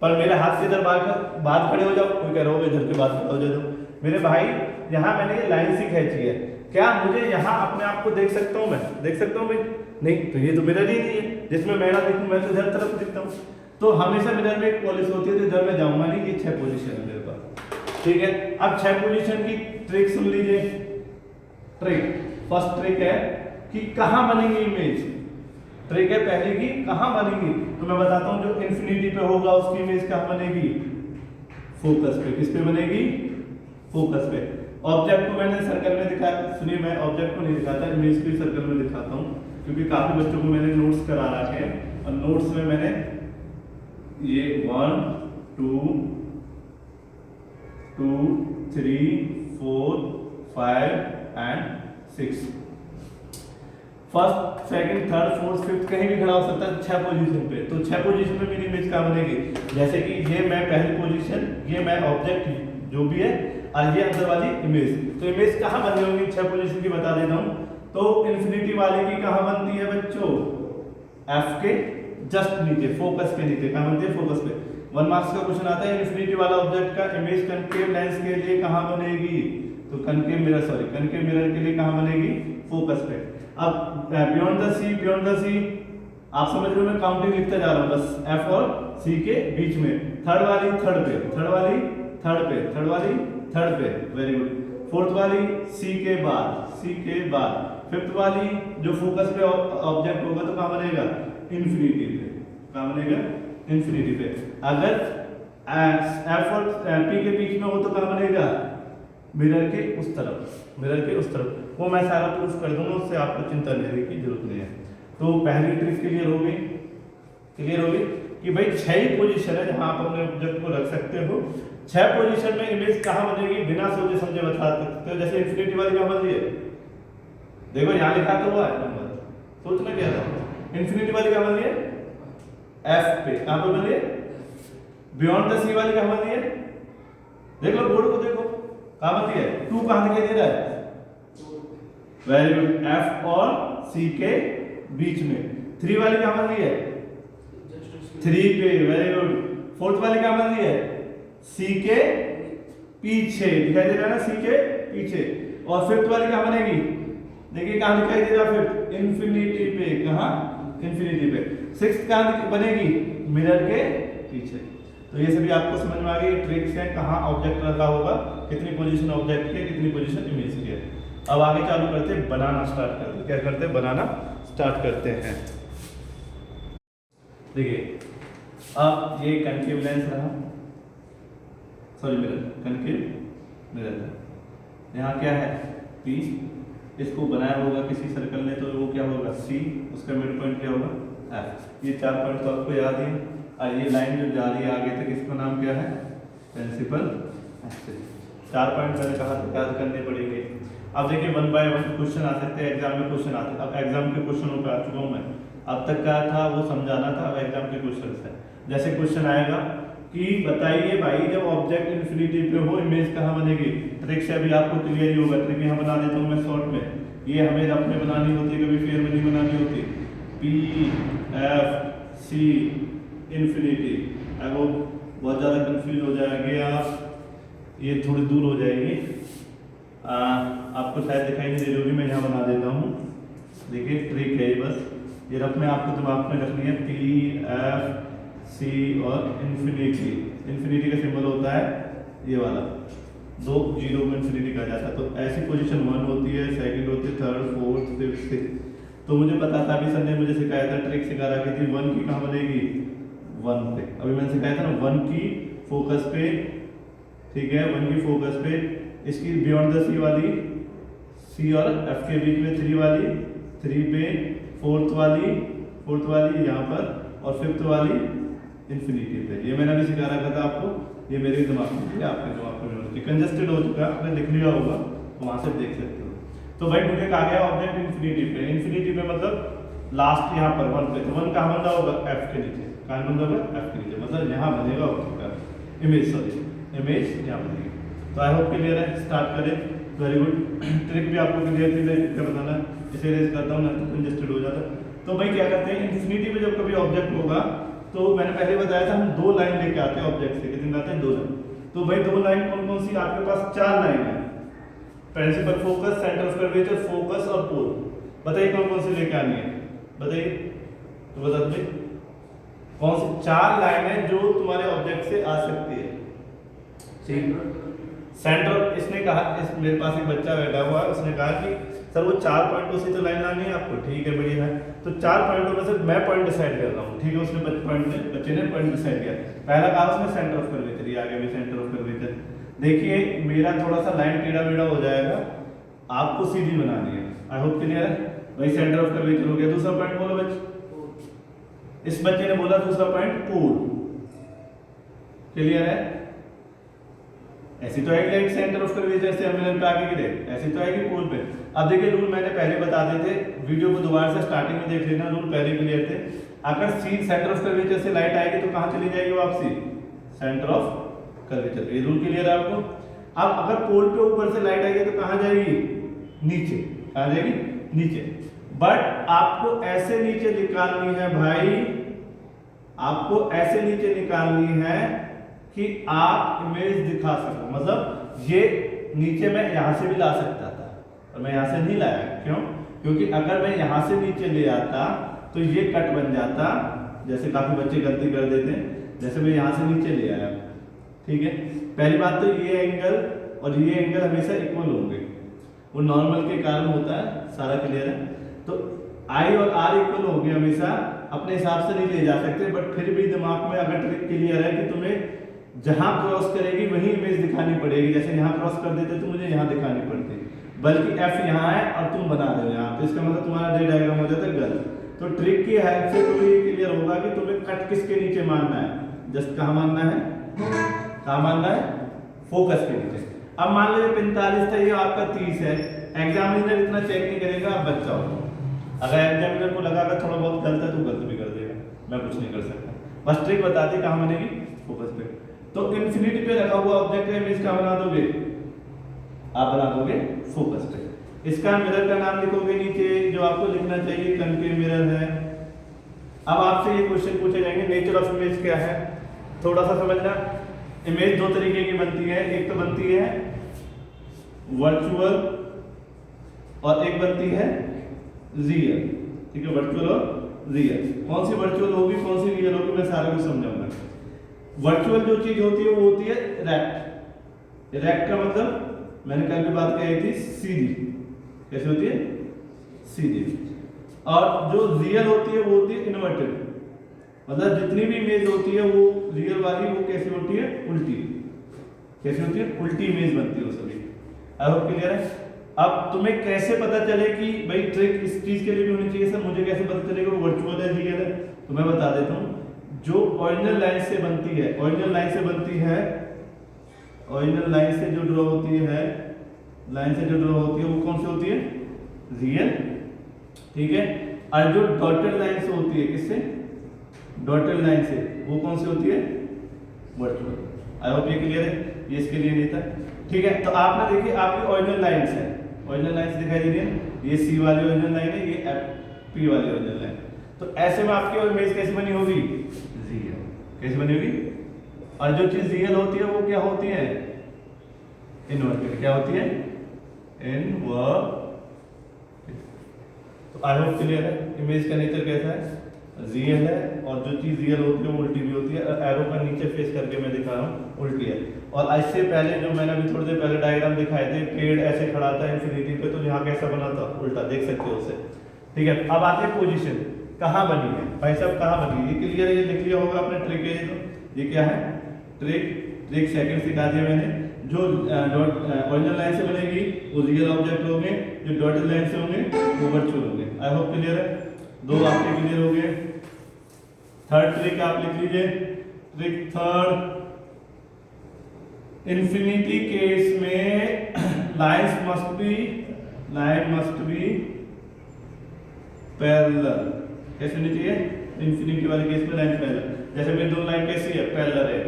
पर मेरे हाथ से इधर बात खड़े हो जाओ, कोई कह रहा होगा इधर के बात खड़े हो जाओ। मेरे भाई यहाँ मैंने लाइन सी खींची है, क्या मुझे यहाँ अपने आप को देख सकता हूँ, मैं देख सकता हूँ भाई? नहीं, तो ये तो मिरर ही नहीं है जिसमें मैं ना देखूं, मैं तो इधर तरफ दिखता हूँ। तो हमेशा मिरर में एक पॉलिसी होती है, तो इधर मैं जाऊंगा नहीं। ये 6 पोजीशन है मेरे पास, ठीक है। अब 6 पोजीशन की ट्रिक सुन लीजिए। ट्रिक, फर्स्ट ट्रिक है कि कहाँ बनेगी इमेज। ट्रिक है पहले की कहाँ बनेगी, तो मैं बताता हूँ। जो इंफिनिटी पे होगा उसकी इमेज कहाँ बनेगी, फोकस पे। किस पे बनेगी, फोकस पे। ऑब्जेक्ट को मैंने सर्कल में दिखाया, सुनिए मैं ऑब्जेक्ट को नहीं दिखाता, इमेज को सर्कल में दिखाता हूँ, क्योंकि काफी बच्चों को मैंने नोट्स करा रखे हैं और नोट्स में मैंने ये 1 2 3 4 5 and 6 first, second, third, fourth, fifth कहीं भी खड़ा हो सकता है 6 पोजीशन पे। तो 6 पोजीशन में मेरी इमेज क्या बनेगी, जैसे कि ये मैं पहली पोजीशन, ये मैं ऑब्जेक्ट जो भी है और ये अंदर वाली इमेज। तो इमेज कहाँ बन होंगी 6 पोजीशन की बता देता हूँ। तो इन्फिनिटी वाले की कहाँ बनती है बच्चों, एफ के जस्ट नीचे, फोकस के नीचे। कहाँ बनती है, फोकस पे। 1 मार्क्स का क्वेश्चन आता है, इन्फिनिटी वाला ऑब्जेक्ट का इमेज कनकेव लेंस के लिए कहाँ बनेगी, तो कनकेव मिरर के लिए कहाँ बनेगी, फोकस पे। अब बियॉन्ड द सी, आप समझ रहे हो, मैं काउंटिंग लिखते जा रहा हूँ बस, एफ और सी के बीच में। थर्ड वाली थर्ड पे, थर्ड वाली थर्ड पे, थर्ड वाली थर्ड पे, वेरी गुड। फोर्थ वाली सी के बाद, फिफ्थ वाली जो फोकस पे ऑब्जेक्ट होगा तो कहाँ बनेगा, इन्फिनिटी पे। कहाँ बनेगा, इन्फिनिटी पे। अगर एफ और पी के बीच में हो तो कहाँ बनेगा, मिरर के उस तरफ। वो मैं सारा प्रूफ कर दूंगा, उससे आपको चिंता लेने की जरूरत नहीं है। तो पहली ट्रिक क्लियर होगी कि भाई 6 ही पोजीशन है जहां आप अपने ऑब्जेक्ट को रख सकते हो। 6 पोजीशन में इमेज कहां बनेगी बिना सोचे समझे बता सकते हो। जैसे इन्फिनिटी वाली कहां बन रही है, देखो यहां लिखा तो हुआ है नंबर, सोचना क्या था। इन्फिनिटी वाली कहां बन रही है, एफ पे। कहां पे बन रही है, बियॉन्ड द सी वाली कहां बन रही है, देख लो बोर्ड को, देखो कहां बन रही है, 2 कहां दिखाई दे रहा है, वेरी गुड, एफ और सी के बीच में। 3 वाली कहां बन रही है, 3 पे, वेरी गुड। फोर्थ वाली कहां बन रही है, सी के पीछे, दिखाई दे रहा है ना, सी के पीछे। और फिफ्थ वाली कहां बनेगी, देखिए कहां दिखाई दे रहा है फिफ्थ, इन्फिनिटी पे। कहां, इन्फिनिटी पे। सिक्स्थ कहां बनेगी, मिरर के पीछे। तो ये सभी आपको समझ में आ गई ट्रिक्स हैं, कहां ऑब्जेक्ट रखा होगा, कितनी पोजीशन ऑब्जेक्ट की, कितनी पोजीशन इमेज की है। अब आगे चालू करते हैं, बनाना स्टार्ट करते हैं। क्या करते हैं, बनाना स्टार्ट करते हैं। देखिए अब ये कनकेव लेंस रहा, सॉरी मिरर, कनकेव मिरर। यहाँ क्या है, P, इसको बनाया होगा किसी सर्कल ने, तो वो क्या होगा C, उसका मिड पॉइंट क्या होगा F। ये 4 पॉइंट तो आपको याद है। और ये लाइन जो जा रही है आगे तक, इसका नाम क्या है, प्रिंसिपल एक्सिस। 4 पॉइंट मैंने कहा तो याद करने पड़ेंगे। अब देखिए 1 बाय 1 क्वेश्चन आ सकते हैं, एग्जाम में क्वेश्चन आते हैं। अब एग्जाम के क्वेश्चनों पे आ चुका हूँ मैं, अब तक क्या था वो समझाना था, अब एग्जाम के क्वेश्चन है। जैसे क्वेश्चन आएगा कि बताइए भाई जब ऑब्जेक्ट इन्फिनिटी पे हो इमेज कहाँ बनेगी। ट्रिक से अभी आपको क्लियर ही होगा, ट्रिक यहाँ बना देता हूँ मैं शॉर्ट में। ये हमें रफ में बनानी होती है, कभी फेयर में नहीं बनानी होती। P F C infinity. अब वो बहुत ज़्यादा कंफ्यूज हो जाएंगे आप, ये थोड़ी दूर हो जाएगी, आपको शायद दिखाई नहीं दे रही होगी, मैं यहाँ बना देता हूँ। देखिए ट्रिक है ये, बस ये रफ में आपको दिमाग में रखनी है। P F C और इन्फिनिटी। इन्फिनिटी का सिंबल होता है ये वाला, 2 जीरो को इन्फिनिटी कहा जाता है। तो ऐसी पोजीशन 1 होती है, सेकंड होती है, थर्ड, फोर्थ, फिफ्थ, सिक्स्थ। तो मुझे पता था, अभी सर ने मुझे सिखाया था, ट्रिक सिखा रखी थी, 1 की कहाँ बनेगी, 1 पे। अभी मैंने सिखाया था ना, 1 की फोकस पे ठीक है, 1 की फोकस पे, इसकी बियॉन्ड द सी वाली, सी और एफ के बीच में 3 वाली, 3 पे, फोर्थ वाली यहाँ पर, और फिफ्थ वाली इन्फिनिटी पे। ये मैंने अभी सिखा रखा था आपको, ये मेरे दिमाग में है, आपके दिमाग में कंजस्टेड हो चुका है, आपने लिख लिया होगा तो वहाँ से देख सकते हो। तो भाई मुझे कहा गया ऑब्जेक्ट इन्फिनिटी पे मतलब लास्ट यहाँ पर 1 पे, तो 1 कहाँ बन रहा होगा, एफ के नीचे, कहाँ बन रहा होगा, एफ के नीचे, मतलब यहाँ बनेगा ऑब्जेक्ट का इमेज, इमेज यहाँ बनेगी। तो आई होप क्लियर है, स्टार्ट करें। वेरी गुड, ट्रिक भी आपको क्लियर थी, मैं क्या बताना, इसे रेज करता हूँ ना तो कंजस्टेड हो जाता। तो भाई क्या करते हैं, इन्फिनिटी पे जब कभी ऑब्जेक्ट होगा तो मैंने पहले बताया था हम 2 लाइन लेके आते हैं ऑब्जेक्ट से, कितने आते हैं, 2 लाइन। तो भाई 2 लाइन कौन कौन सी, आपके पास 4 लाइन है, principal focus, centre of curvature, focus और पोल। बताइए कौन कौन सी लेके आनी है, बताइए, तो बता दो कौन सी 4 लाइन है जो तुम्हारे ऑब्जेक्ट से आ सकती है। ठीक, सेंटर, इसने कहा, मेरे पास एक बच्चा बैठा हुआ है, उसने कहा कि सर वो 4 पॉइंटों से तो लाइन लानी है आपको, ठीक है बढ़िया है, तो 4 पॉइंटों में से मैं पॉइंट डिसाइड कर रहा हूँ, ठीक है, उसने बच्चे ने पॉइंट डिसाइड किया। पहला कहा उसने सेंटर ऑफ कर्वेचर, ये आगे भी सेंटर ऑफ कर्वेचर। देखिए मेरा थोड़ा सा लाइन टेढ़ा मेढ़ा हो जाएगा, आपको सीधी बनानी है। आई होप क्लियर है भाई, सेंटर ऑफ कर्वेचर हो गया। दूसरा पॉइंट बोलो बच्चे, इस बच्चे ने बोला दूसरा पॉइंट पोल, क्लियर है, ऐसी तो आएगी लाइक सेंटर ऑफ कर्वेचर से मिलन पे आगे गिरे, ऐसी तो आएगी पोल पे। अब देखिए रूल मैंने पहले बता दिए थे, वीडियो को दोबारा से स्टार्टिंग में देख लेना, रूल पहले क्लियर थे। अगर सी सेंटर ऑफ कर्वेचर से लाइट आएगी तो कहां चली जाएगी वापसी, सेंटर ऑफ कर्वेचर, ये रूल क्लियर है आपको। अब अगर पोल पे ऊपर से लाइट आएगी तो कहां जाएगी, नीचे, कहां जाएगी, नीचे। बट आपको ऐसे नीचे निकालनी है भाई, आपको ऐसे नीचे निकालनी है कि आप इमेज दिखा सको, मतलब ये नीचे मैं यहां से भी ला सकता था और मैं यहां से नहीं लाया, क्यों, क्योंकि अगर मैं यहां से नीचे ले आता तो ये कट बन जाता, जैसे काफी बच्चे गलती कर देते हैं, जैसे मैं यहां से नीचे ले आया, ठीक है। पहली बात तो ये एंगल और ये एंगल हमेशा इक्वल होंगे, वो नॉर्मल के कारण होता है, सारा क्लियर है। तो आई और आर इक्वल होंगे हमेशा, अपने हिसाब से नहीं ले जा सकते, बट फिर भी दिमाग में अगर ट्रिक क्लियर है कि तुम्हें जहां क्रॉस करेगी वही इमेज दिखानी पड़ेगी, जैसे यहां क्रॉस कर देते तो मुझे यहां दिखानी पड़ती, बल्कि एफ यहां है और तुम बना रहे हो यहां, तो इसका मतलब तुम्हारा डे डायग्राम हो जाता है गलत। तो ट्रिक की हेल्प से तुम्हें ये क्लियर होगा कि तुम्हें कट किसके नीचे मानना है, जस्ट कहां मानना है, कहां मानना है, फोकस के नीचे। अब मान लीजिए 45 था, ये आपका 30 है, एग्जामिनर इतना चेक नहीं करेगा, आप बच्चा हो, अगर एग्जामिनर को लगा थोड़ा बहुत गलत है तो गलत भी कर देगा, मैं कुछ नहीं कर सकता, बस ट्रिक बता दी कहां बनेगी, फोकस पे। तो इन्फिनिटी पे रखा हुआ ऑब्जेक्ट है, इमेज का बना दोगे, आप बना दोगे फोकस पे। इसका मिरर का नाम लिखोगे नीचे, जो आपको लिखना चाहिए कनकेव मिरर है। अब आपसे ये क्वेश्चन पूछे जाएंगे, नेचर ऑफ इमेज क्या है, थोड़ा सा समझना। इमेज 2 तरीके की बनती है, एक तो बनती है वर्चुअल और एक बनती है रियल, ठीक है, वर्चुअल और रियल। कौन सी वर्चुअल होगी कौन सी रियल होगी, मैं सारा कुछ समझाऊंगा। वर्चुअल जो चीज होती है वो होती है रेक्ट, रेक्ट का मतलब मैंने कल भी बात कही थी, सीधी, कैसे होती है, सीधी। और जो रियल होती है वो होती है इन्वर्टेड, मतलब जितनी भी इमेज होती है वो रियल वाली वो कैसी होती है, उल्टी, कैसी होती है, उल्टी इमेज बनती है वो सभी। आई होप क्लियर है। अब तुम्हें कैसे पता चले कि भाई ट्रिक इस चीज के लिए भी होनी चाहिए सर, मुझे कैसे पता चलेगा वो वर्चुअल है रियल है, तो मैं बता देता हूँ। जो ओरिजिनल लाइन से बनती है, ओरिजिनल लाइन से बनती है, ओरिजिनल लाइन से जो ड्रॉ होती है, लाइन से जो ड्रॉ होती है वो कौन सी होती है, रियल, ठीक है। और जो डॉटेड लाइन से होती है, किससे, डॉटेड लाइन से, वो कौन सी होती है, वर्चुअल। आई होप ये क्लियर है, ये इसके लिए नहीं था, ठीक है। तो आपने देखिए आपकी ओरिजिनल लाइंस है, ओरिजिनल लाइंस दिखाई दे रही है, ये सी वाली ओरिजिनल लाइन है, ये एफ पी वाली ओरिजिनल लाइन। तो ऐसे में आपकी इमेज कैसी बनी होगी, रियल, कैसी बनी होगी। और जो चीज रियल होती है वो क्या होती है, इनवर्टेड, क्या होती है, इनवर्टेड। तो आई होप क्लियर है, इमेज का नेचर कैसा है, रियल है, और जो चीज रियल होती है वो उल्टी भी होती है। एरो का नीचे फेस करके मैं दिखा रहा हूँ, उल्टी है। और इससे पहले जो मैंने अभी थोड़ी देर पहले डायग्राम दिखाए थे, पेड़ ऐसे खड़ा था इन्फिनिटी पे, तो यहाँ कैसा बना था, उल्टा, देख सकते हो उसे, ठीक है। अब आते हैं पोजीशन, कहाँ बनी है भाई साहब, कहाँ बनी है, ये क्लियर, ये लिख लिया होगा आपने, ट्रिक है ये, तो ये क्या है, ट्रिक। ट्रिक सेकंड सिखा दिया मैंने। जो ओरिजिनल लाइन से बनेगी वो रियल ऑब्जेक्ट होंगे, जो डॉटेड लाइन से होंगे वो वर्चुअल होंगे। आई होप क्लियर है, दो आपके क्लियर हो गए। थर्ड ट्रिक आप लिख लीजिए, ट्रिक थर्ड, इंफिनिटी केस में लाइन मस्ट बी पैरेलल। कैसे होनी चाहिए? इंफिनिटी वाले केस में लाइन पैरेलल। जैसे मेरी दो लाइन कैसी है? पैरेलल है।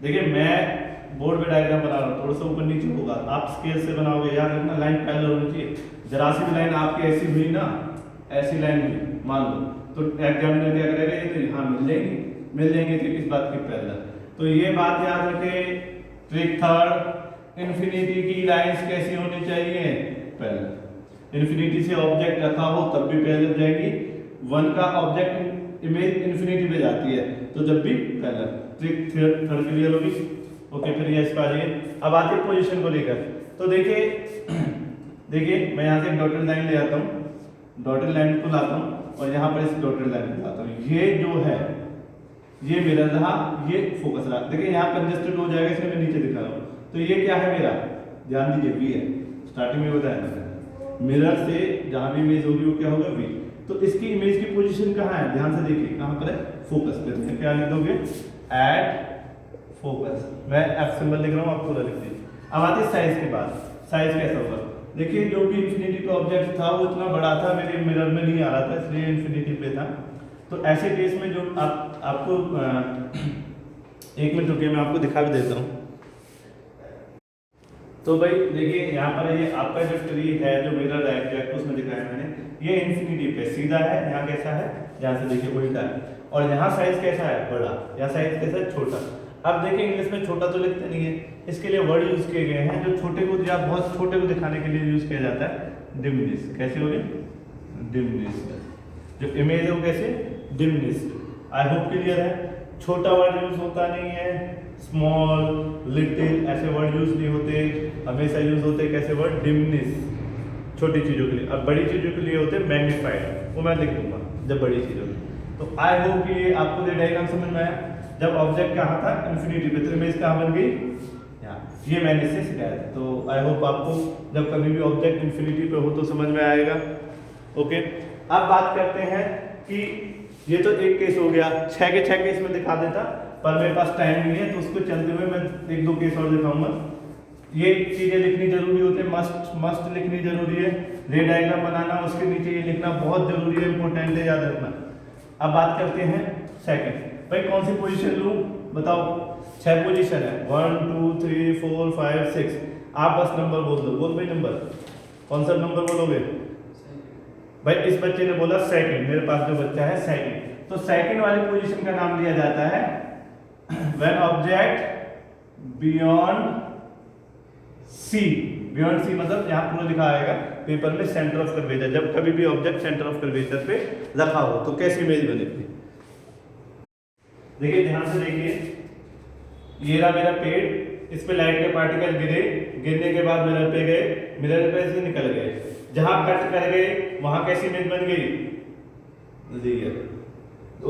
देखिए मैं बोर्ड पे डायग्राम बना रहा हूँ, थोड़ा सा ऊपर नीचे होगा, आप स्केल से बनाओगे, याद रखना लाइन पैरेलल होनी चाहिए। जरा सी भी लाइन आपकी ऐसी हुई ना, ऐसी लाइन हुई मान लो, तो एग्जामिनर क्या करेगा? ये तो हाँ मिल जाएंगे तो किस बात की? पैरेलल। तो ये बात याद रखें। ट्रिक थर्ड, इंफिनिटी की लाइंस कैसी होनी चाहिए? पैरेलल। इंफिनिटी से ऑब्जेक्ट रखा हो तब भी पैरेलल जाएगी, वन का ऑब्जेक्ट इमेज इंफिनिटी पे जाती है तो जब भी पैरेलल। ट्रिक थर्ड क्लियर होगी। ओके, फिर ये इसका आ जाइए। अब आते हैं पोजीशन को लेकर। तो देखिए मैं यहाँ से एक डॉटेड लाइन ले आता हूँ, डॉटेड लाइन को लाता हूँ और यहाँ पर इस डॉटेड लाइन को लाता हूँ। ये जो है ये मिरर रहा, ये फोकस रहा। देखिए यहाँ कंजेस्टेड हो जाएगा, इसलिए मैं नीचे दिखा रहा हूँ। तो ये क्या है मेरा? ध्यान दीजिए, वी है। स्टार्टिंग में बताया था मिरर से जहाँ भी इमेज होगी वो क्या होगा? वी। तो इसकी इमेज की पोजीशन कहाँ है? ध्यान से देखिए, कहाँ पर है? फोकस पे। तो क्या लिख दोगे? At focus. मैं एफ सिंबल लिख रहा हूँ, आप पूरा लिख दीजिए। अब आते हैं साइज के बाद। साइज कैसा होगा? देखिए जो भी इंफिनिटी का ऑब्जेक्ट था वो इतना बड़ा था, मेरे मिरर में नहीं आ रहा था, इसलिए इंफिनिटी पे था। तो ऐसे केस में जो आपको एक मिनट रुकिए, मैं आपको दिखा भी देता हूँ। तो भाई देखिए यहाँ पर ये आपका जो ट्री है, जो मिरर एग्जैक्ट उसमें दिखाया मैंने, ये इंफिनिटी पे सीधा है, यहाँ कैसा है? यहाँ से देखिए उल्टा है। और यहाँ साइज कैसा है? बड़ा। यहाँ साइज कैसा है? छोटा। अब देखिए इंग्लिश में छोटा तो लिखते नहीं है, इसके लिए वर्ड यूज किए गए हैं जो छोटे को या बहुत छोटे को दिखाने के लिए यूज किया जाता है, डिमनिश। कैसे हो गए? डिमनिश। जो इमेज है वो कैसे? डिमनिश। आई होप क्लियर है। छोटा वर्ड यूज होता नहीं है, स्मॉल, लिटिल ऐसे वर्ड यूज नहीं होते, हमेशा यूज होते कैसे वर्ड? डिमनिश, छोटी चीजों के लिए। अब बड़ी चीजों के लिए होते हैं मैग्नीफाइड, वो मैं लिख दूंगा जब बड़ी चीजों के। तो आई होप कि ये आपको ये डायग्राम समझ में आया। जब ऑब्जेक्ट कहाँ था? इंफिनिटी पे, तो इमेज कहाँ बन गई? यहाँ। ये मैंने इससे सिखाया था। तो आई होप आपको जब कभी भी ऑब्जेक्ट इंफिनिटी पे हो तो समझ में आएगा। ओके, अब बात करते हैं कि ये तो एक केस हो गया, 6 के 6 केस में दिखा देता, पर मेरे पास टाइम नहीं है, तो उसको चलते हुए मैं एक दो केस और दिखाऊंगा। ये चीजें लिखनी जरूरी होती है, मस्ट लिखनी जरूरी है। रे डायग्राम बनाना, उसके नीचे ये लिखना बहुत जरूरी है, इंपॉर्टेंट है, याद रखना। अब बात करते हैं सेकंड। भाई कौन सी पोजीशन लूं? बताओ। 6 पोजीशन है, 1 2 3 4 5 6। आप बस नंबर बोल दो। बोल भाई नंबर, कौन सा नंबर बोलोगे? भाई इस बच्चे ने बोला सेकंड, मेरे पास जो बच्चा है सेकंड। तो सेकंड वाली पोजीशन का नाम लिया जाता है when object beyond C. Beyond C मतलब यहाँ पूरा लिखा आएगा पेपर में, सेंटर ऑफ कर्वेचर। जब कभी भी ऑब्जेक्ट सेंटर ऑफ कर्वेचर पे रखा हो तो कैसी इमेज बनेगी? देखिए ध्यान से देखिए, ये रहा मेरा पेड़, इस पे लाइट के पार्टिकल गिरे, गिरने के बाद मिरर पे गए, मिरर पे से निकल गए, जहां कट कर गए वहां कैसी इमेज बन गई?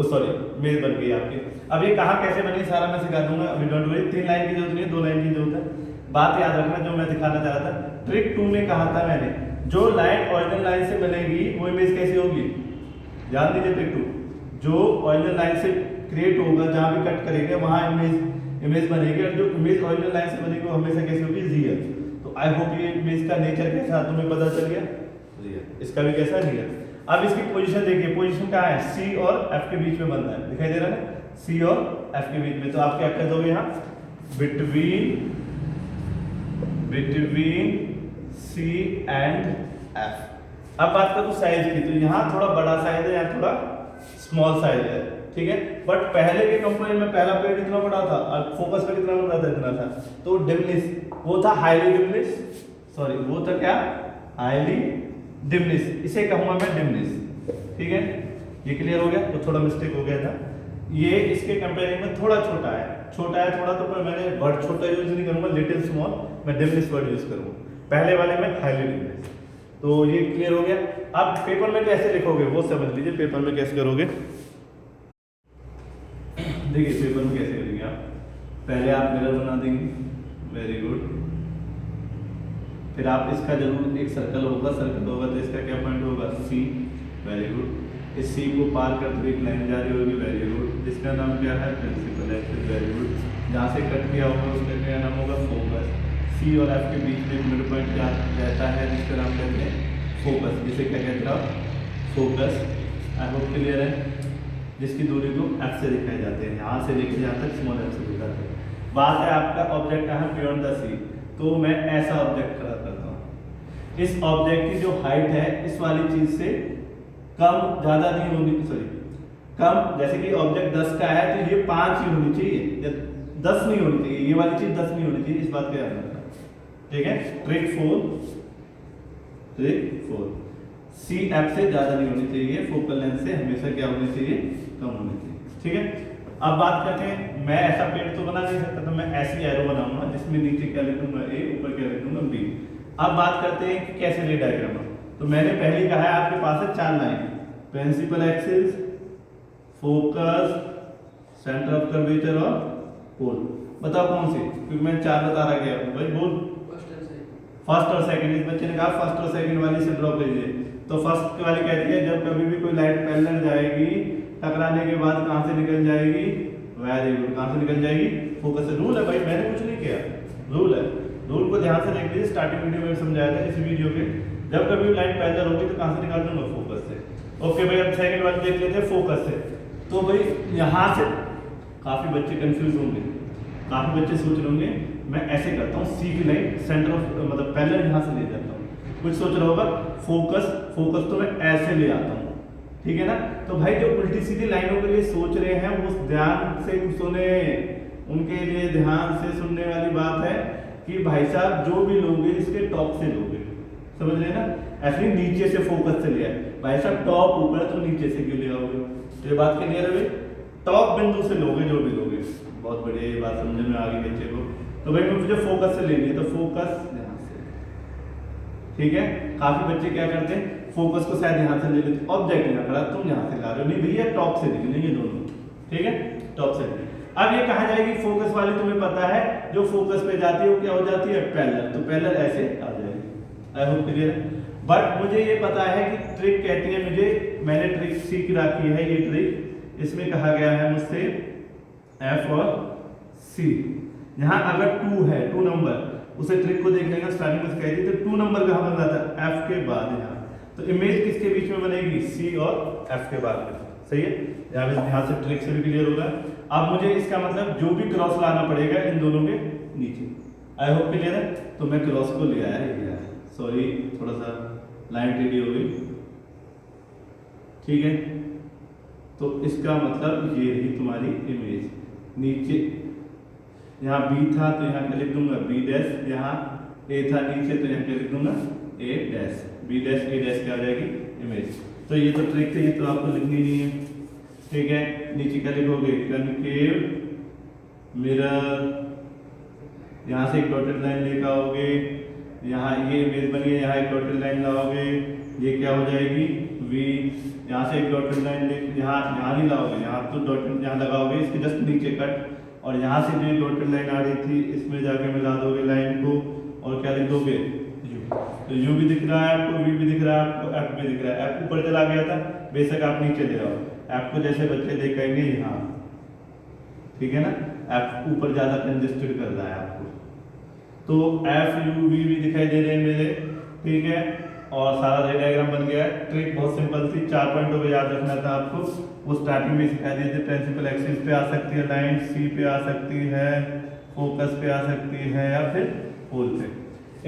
सॉरी, इमेज बन गई आपकी। अब ये कहाँ कैसे बनी सारा मैं सिखा दूंगा, अभी डोंट वरी। 3 लाइन की जरूरत नहीं है, 2 लाइन की जरूरत है। बात याद रखना जो मैं दिखाना चाह रहा था। ट्रिक 2 में कहा था मैंने, जो लाइन ओरिजिनल लाइन से बनेगी वो इमेज कैसी होगी? ध्यान दीजिए, ट्रिक 2, जो ओरिजिनल लाइन से क्रिएट होगा, जहां भी कट करेंगे वहां इमेज बनेगी, और जो इमेज ओरिजिनल लाइन से बनेगी वो हमेशा कैसी होगी? रियल। तो आई होप ये इमेज का नेचर कैसा तुम्हें पता चल गया, रियल। इसका भी कैसा? रियल। अब इसकी पोजीशन देखिए, पोजीशन कहाँ है? सी और एफ के बीच में बनना है, दिखाई दे रहा है? सी और एफ के बीच में। तो आप क्या कर दोगे यहाँ? Between C and F. अब बात करूँ साइज की, तो यहाँ थोड़ा बड़ा साइज है, यहाँ थोड़ा स्मॉल साइज है, ठीक है। बट पहले के कंपेयर में पहला पेड़ कितना बड़ा था और फोकस पे कितना बड़ा था? इतना था। तो डिमनिश वो था, हाईली डिमनिश, सॉरी वो था क्या? हाईली डिमनिश, इसे कहूंगा मैं डिमनिश, ठीक है। ये क्लियर हो गया? तो थोड़ा मिस्टेक हो गया था, ये इसके कंपेयरिंग में थोड़ा छोटा है थोड़ा, तो पर मैंने वर्ड छोटा यूज नहीं करूंगा, लिटिल स्मॉल, मैं डिमनिश वर्ड यूज करूंगा। पहले वाले में हाईली डिमनिश। तो ये क्लियर हो गया। अब पेपर में कैसे लिखोगे वो समझ लीजिए, पेपर में कैसे करोगे। देखिए पेपर में कैसे करेंगे आप, पहले आप मिरर बना देंगे, वेरी गुड। फिर आप इसका जरूर एक सर्कल होगा तो इसका क्या पॉइंट होगा, सी, वेरी गुड। इस सी को पार करते हुए एक लाइन जा रही होगी, वेरी गुड, जिसका नाम क्या है, प्रिंसिपल एक्सिस, वेरी गुड। जहाँ से कट किया होगा उसका क्या नाम होगा, फोकस। सी और एफ के बीच में एक मिड पॉइंट रहता है जिसका नाम कहते हैं फोकस, जिसे क्या कहते हैं आप, फोकस। आई होप क्लियर है। जिसकी दूरी को एफ से दिखाए जाते हैं, यहाँ से लेके यहाँ तक स्मॉल एफ से दिखाते हैं। बात है आपका ऑब्जेक्ट है बियॉन्ड द सी, तो मैं ऐसा ऑब्जेक्ट खड़ा करता हूँ। इस ऑब्जेक्ट की जो हाइट है इस वाली चीज से कम ज़्यादा नहीं होनी, सॉरी कम, जैसे कि ऑब्जेक्ट 10 का है तो ये 5 ही होनी चाहिए, या 10 नहीं होनी चाहिए, ये वाली चीज 10 नहीं होनी चाहिए, इस बात का ध्यान रखना, ठीक है। ट्रिक 4 सी एफ से ज़्यादा नहीं होनी चाहिए, फोकल लेंथ से हमेशा क्या होनी चाहिए, कम होनी चाहिए, ठीक है। अब बात करते हैं, मैं ऐसा पेड़ तो बना नहीं सकता, तो मैं ऐसी एरो बनाऊंगा जिसमें नीचे क्या लिखूंगा, ए, ऊपर क्या लिखूंगा, बी। अब बात करते हैं कि कैसे रे डायग्राम। तो मैंने पहले कहा है आपके पास है 4 line, principal axis, focus, centre of curvature और पोल। बताओ कौन सी, क्योंकि मैं 4 बता रहा गया भाई, बोल। फर्स्ट और सेकंड, इस बच्चे ने कहा फर्स्ट और सेकंड वाली से ड्रॉ कीजिए। तो फर्स्ट वाली कहती है जब कभी भी कोई लाइट पैरेलल जाएगी, टकराने के बाद कहां से निकल जाएगी, वेरी गुड, कहां से निकल जाएगी, फोकस से। रूल है भाई, मैंने कुछ नहीं किया, रूल है, रूल को ध्यान से देख लीजिए, स्टार्टिंग वीडियो में समझाया था, इस वीडियो के जब कभी लाइट पैरेलल होगी तो कहां से निकाल दूंगा, फोकस से। ओके भाई, अब सेकंड वाली देख लेते हैं, फोकस से। तो भाई यहां से काफी बच्चे कंफ्यूज होंगे, काफी बच्चे सोच रहे होंगे मैं ऐसे करता हूँ, सी की लाइन सेंटर ऑफ मतलब पैरेलल यहाँ से ले जाता हूँ। कुछ सोच रहा होगा फोकस तो मैं ऐसे ले आता हूँ, ठीक है ना। तो भाई जो उल्टी सीधी लाइनों के लिए सोच रहे हैं वो ध्यान से सुने, उनके लिए ध्यान से सुनने वाली बात है कि भाई साहब जो भी लोगे इसके टॉप से लोगे, समझ रहे ना। ऐसे नीचे से फोकस से लिया है भाई साहब, टॉप ऊपर तो नीचे से क्यों ले आओगे, तो ये बात क्लियर है भाई, टॉप बिंदु से लोगे जो भी लोगे। बहुत बढ़िया, ये बात समझ में आ गई बच्चे को। तो भाई मुझे फोकस से लेनी है, तो फोकस यहाँ से, ठीक है। काफी बच्चे क्या करते हैं, फोकस को शायद यहाँ से ले लेते, ऑब्जेक्ट यहाँ खड़ा, तुम यहाँ से ला रहे हो, नहीं भैया टॉप से निकलेंगे दोनों, ठीक है, टॉप से। अब ये कहा जाएगी फोकस वाली, तुम्हें पता है जो फोकस पे जाती है वो क्या हो जाती है, पैरेलल, तो पैरेलल ऐसे आ जाएगी। आई होप क्लियर है। बट मुझे ये पता है कि ट्रिक कहती है मुझे, मैंने ट्रिक सीख रखी है, ये ट्रिक इसमें कहा गया है मुझसे एफ और सी। यहाँ अगर 2 है, 2 नंबर, उसे ट्रिक को देख लेना, स्टार्टिंग में कह दी तो 2 नंबर कहाँ बन जाता है, एफ के बाद यहाँ, तो इमेज किसके बीच में बनेगी, सी और एफ के बाद में, सही है। यहाँ से ट्रिक से भी क्लियर होगा। अब मुझे इसका मतलब जो भी क्रॉस लाना पड़ेगा इन दोनों के नीचे। आई होप क्लियर है। तो मैं क्रॉस को ले आया, सॉरी थोड़ा सा लाइन टेढ़ी हो गई, ठीक है। तो इसका मतलब ये रही तुम्हारी इमेज, नीचे यहाँ बी था तो यहाँ क्या लिख दूंगा, बी डैश, यहाँ ए था नीचे तो यहाँ क्या लिख दूंगा, ए डैश, बी डैश ए डैश क्या आ जाएगी, इमेज। तो ये तो ट्रिक थी, ये तो आपको लिखनी नहीं है, ठीक है। नीचे क्या लिखोगे, कनकेव मिरर, यहाँ से एक डॉटेड लाइन लेकर आओगे, यहाँ ये इमेज बनी है, यहाँ एक डॉटेड लाइन लाओगे, ये क्या हो जाएगी, वी। यहाँ से एक डॉटेड लाइन ले, यहाँ नहीं लाओगे, यहाँ तो डॉटेड यहाँ लगाओगे, इसके जस्ट नीचे कट, और यहाँ से जो डॉटेड लाइन आ रही थी इसमें जाके मिला दोगे लाइन को, और क्या लिख दोगे, यू। तो यू भी दिख रहा है आपको, वी भी दिख रहा है आपको, एफ भी दिख रहा है। एफ ऊपर चला गया था, बेशक आप नीचे ले आओ, एफ को जैसे बच्चे देखेंगे यहाँ, ठीक है ना, एफ ऊपर ज्यादा कंजेस्टेड कर रहा है आपको, तो एफ यू वी भी दिखाई दे रहे हैं मेरे, ठीक है। और सारा रे डायग्राम बन गया है। ट्रिक बहुत सिंपल थी, 4 पॉइंटों पे याद रखना था आपको, वो स्टार्टिंग में सिखा दिए थे। प्रिंसिपल एक्सिस पे आ सकती है लाइन, सी पे आ सकती है, फोकस पे आ सकती है, या फिर पोल पे,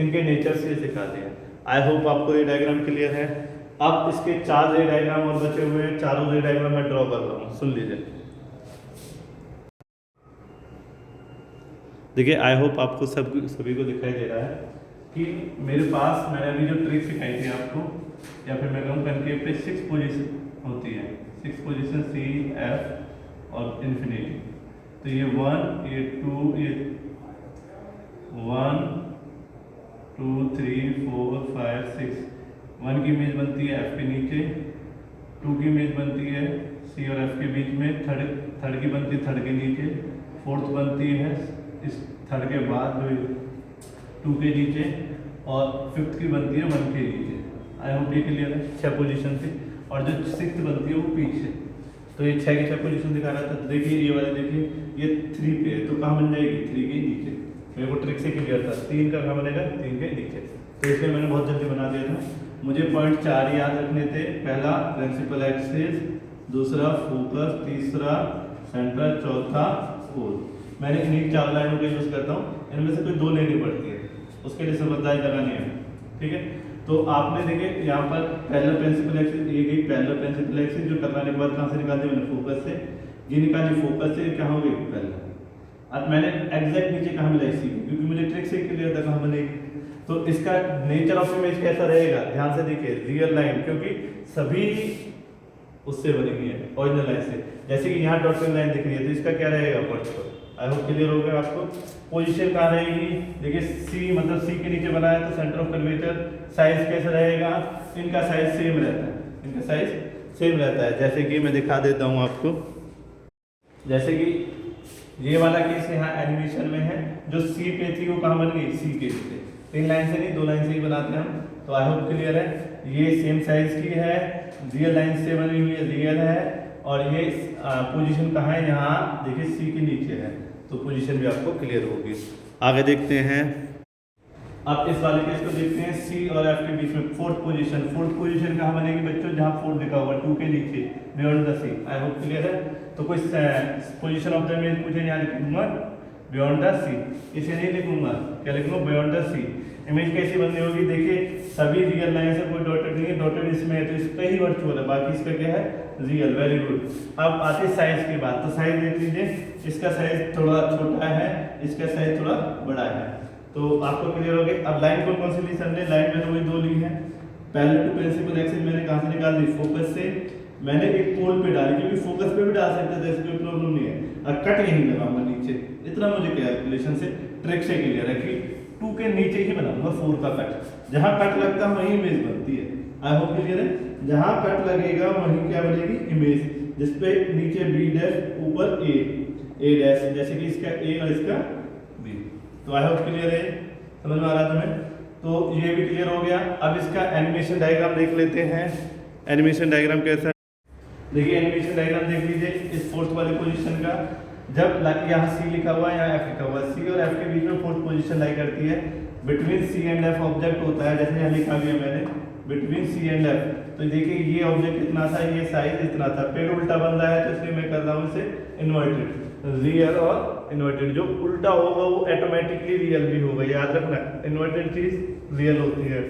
इनके नेचर से सिखा दिया। आई होप आपको ये डायग्राम क्लियर है। अब इसके 4 रे डायग्राम और बचे हुए हैं, चारों रे डायग्राम मैं ड्रॉ कर रहा हूँ, सुन लीजिए। देखिए आई होप आपको सभी को दिखाई दे रहा है कि मेरे पास मैंने अभी जो ट्रिक सिखाई थी आपको, या फिर मैं कहूँ कनकेव पे 6 पोजीशन होती है, 6 पोजीशन, सी एफ और इन्फिनिटी। तो ये 1 ये 2 ये 1 2 3 4 5 6, 1 की इमेज बनती है एफ के नीचे, 2 की इमेज बनती है सी और एफ के बीच में, थर्ड की बनती है थर्ड के नीचे, फोर्थ बनती है इस थर्ड के बाद जो 2 के नीचे, और फिफ्थ की बनती है 1 के नीचे। आई होप ये क्लियर है, 6 पोजीशन थी, और जो सिक्स्थ बनती है वो पीछे। तो ये 6 की 6 पोजीशन दिखा रहा था। तो देखिए ये वाले, देखिए ये 3 पे है, तो कहाँ बन जाएगी 3 के नीचे। मेरे को ट्रिक से क्लियर था, 3 का कहाँ बनेगा 3 के नीचे। तो इसलिए मैंने बहुत जल्दी बना दिया था। मुझे पॉइंट 4 याद रखने थे। पहला प्रिंसिपल एक्सिस, दूसरा फोकस, तीसरा सेंटर, चौथा पोल। मैंने इन्हीं 4 लाइनों का यूज करता हूँ, इनमें से कोई 2 लेनी पड़ती है, उसके लिए समझदारी लगानी है, ठीक है। तो आपने देखे यहाँ पर पैरेलल प्रिंसिपल एक्सिस, ये गई पैरेलल प्रिंसिपल एक्सिस, जो टकराने के बाद कहाँ से निकाल दी मैंने फोकस से, ये निकाली फोकस से, कहाँ हो गई पैरेलल। अब मैंने एग्जैक्ट नीचे कहाँ मिलाई सी, क्योंकि मुझे ट्रिक से क्लियर था कहाँ बनेगी। तो इसका नेचर ऑफ इमेज कैसा रहेगा, ध्यान से देखिए, रियल लाइन, क्योंकि सभी उससे बनी हुई है ओरिजिनल लाइन से। जैसे कि यहाँ डॉटेड लाइन दिख रही है, तो इसका क्या रहेगा वर्टिकल। आई होप क्लियर हो गया आपको। पोजीशन कहाँ रहेगी, देखिए सी, मतलब सी के नीचे बना है, तो सेंटर ऑफ कर्वेचर। साइज कैसा रहेगा, इनका साइज सेम रहता है, इनका साइज सेम रहता है। जैसे कि मैं दिखा देता हूँ आपको, जैसे कि ये वाला केस यहाँ एनिमेशन में है, जो सी पे थी वो कहाँ बन गई, सी के नीचे। 3 लाइन से नहीं, 2 लाइन से ही बनाते हैं हम। तो आई होप क्लियर है। ये सेम साइज की है, रियल लाइन से बनी हुई है, रियल है, और ये पोजीशन कहाँ है, यहाँ देखिए सी के नीचे है, तो पोजीशन भी आपको क्लियर होगी। आगे देखते हैं, अब इस वाले केस को देखते हैं, सी और एफ के बीच में फोर्थ पोजीशन। फोर्थ पोजीशन कहाँ बनेगी बच्चों, जहाँ फोर्थ लिखा हुआ 2 के नीचे, beyond the C. I hope clear है। तो कोई पोजीशन ऑफ द इमेज मुझे यहाँ लिखूंगा बियॉन्ड द सी, इसे नहीं लिखूंगा, क्या लिखूंगा, बियॉन्ड द सी। इमेज कैसी बननी होगी, देखिए सभी रियल लाइन से, कोई डॉटेड नहीं है, डॉटेड इसमें है तो इसका ही वर्चुअल है, बाकी इसका क्या है, रियल। Very good. अब आते हैं साइज की बात। तो साइज देख लीजिए, इसका साइज थोड़ा छोटा है, इसका साइज थोड़ा बड़ा है, तो आपको क्लियर हो गया। अब लाइन कौन कौन सी ली सर ने, लाइन मैंने वही 2 ली है। पैरेलल टू प्रिंसिपल एक्सिस मैंने कहाँ से निकाल दी, फोकस से। मैंने एक पोल पे डाली, क्योंकि फोकस पे भी डाल सकते थे, ऐसी कोई प्रॉब्लम नहीं है। और कट यहीं लगाऊंगा नीचे, इतना मुझे कैलकुलेशन से, ट्रिक से क्लियर है कि 2 के नीचे ही बनाऊंगा 4 का कट। जहां कट लगता है वहीं इमेज बनती है। आई होप क्लियर है। जहां कट लगेगा वहीं क्या बनेगी, इमेज, जिसपे नीचे बी डैश, ऊपर ए डैश, जैसे कि इसका ए और इसका बी। तो आई होप क्लियर है, समझ में आ रहा तुम्हें। तो ये भी क्लियर हो गया। अब इसका एनिमेशन डायग्राम देख लेते हैं। एनिमेशन डायग्राम कैसा है, देखिए एनिमेशन डायग्राम देख लीजिए इस फोर्थ वाले पोजीशन का। जब यहाँ सी लिखा हुआ है, यहाँ एफ लिखा हुआ है, सी और एफ के बीच में फोर्थ पोजीशन लाई करती है। Between C and F object होता है, जैसे यहाँ लिखा भी है मैंने, बिटवीन सी एंड एफ। तो देखिए ये ऑब्जेक्ट इतना था, ये साइज इतना था। पेड़ उल्टा बन रहा है, तो इसलिए मैं कर रहा हूँ इसे इन्वर्टेड, रियल और इन्वर्टेड। जो उल्टा होगा वो ऑटोमेटिकली रियल भी होगा, याद रखना, इन्वर्टेड चीज रियल होती है।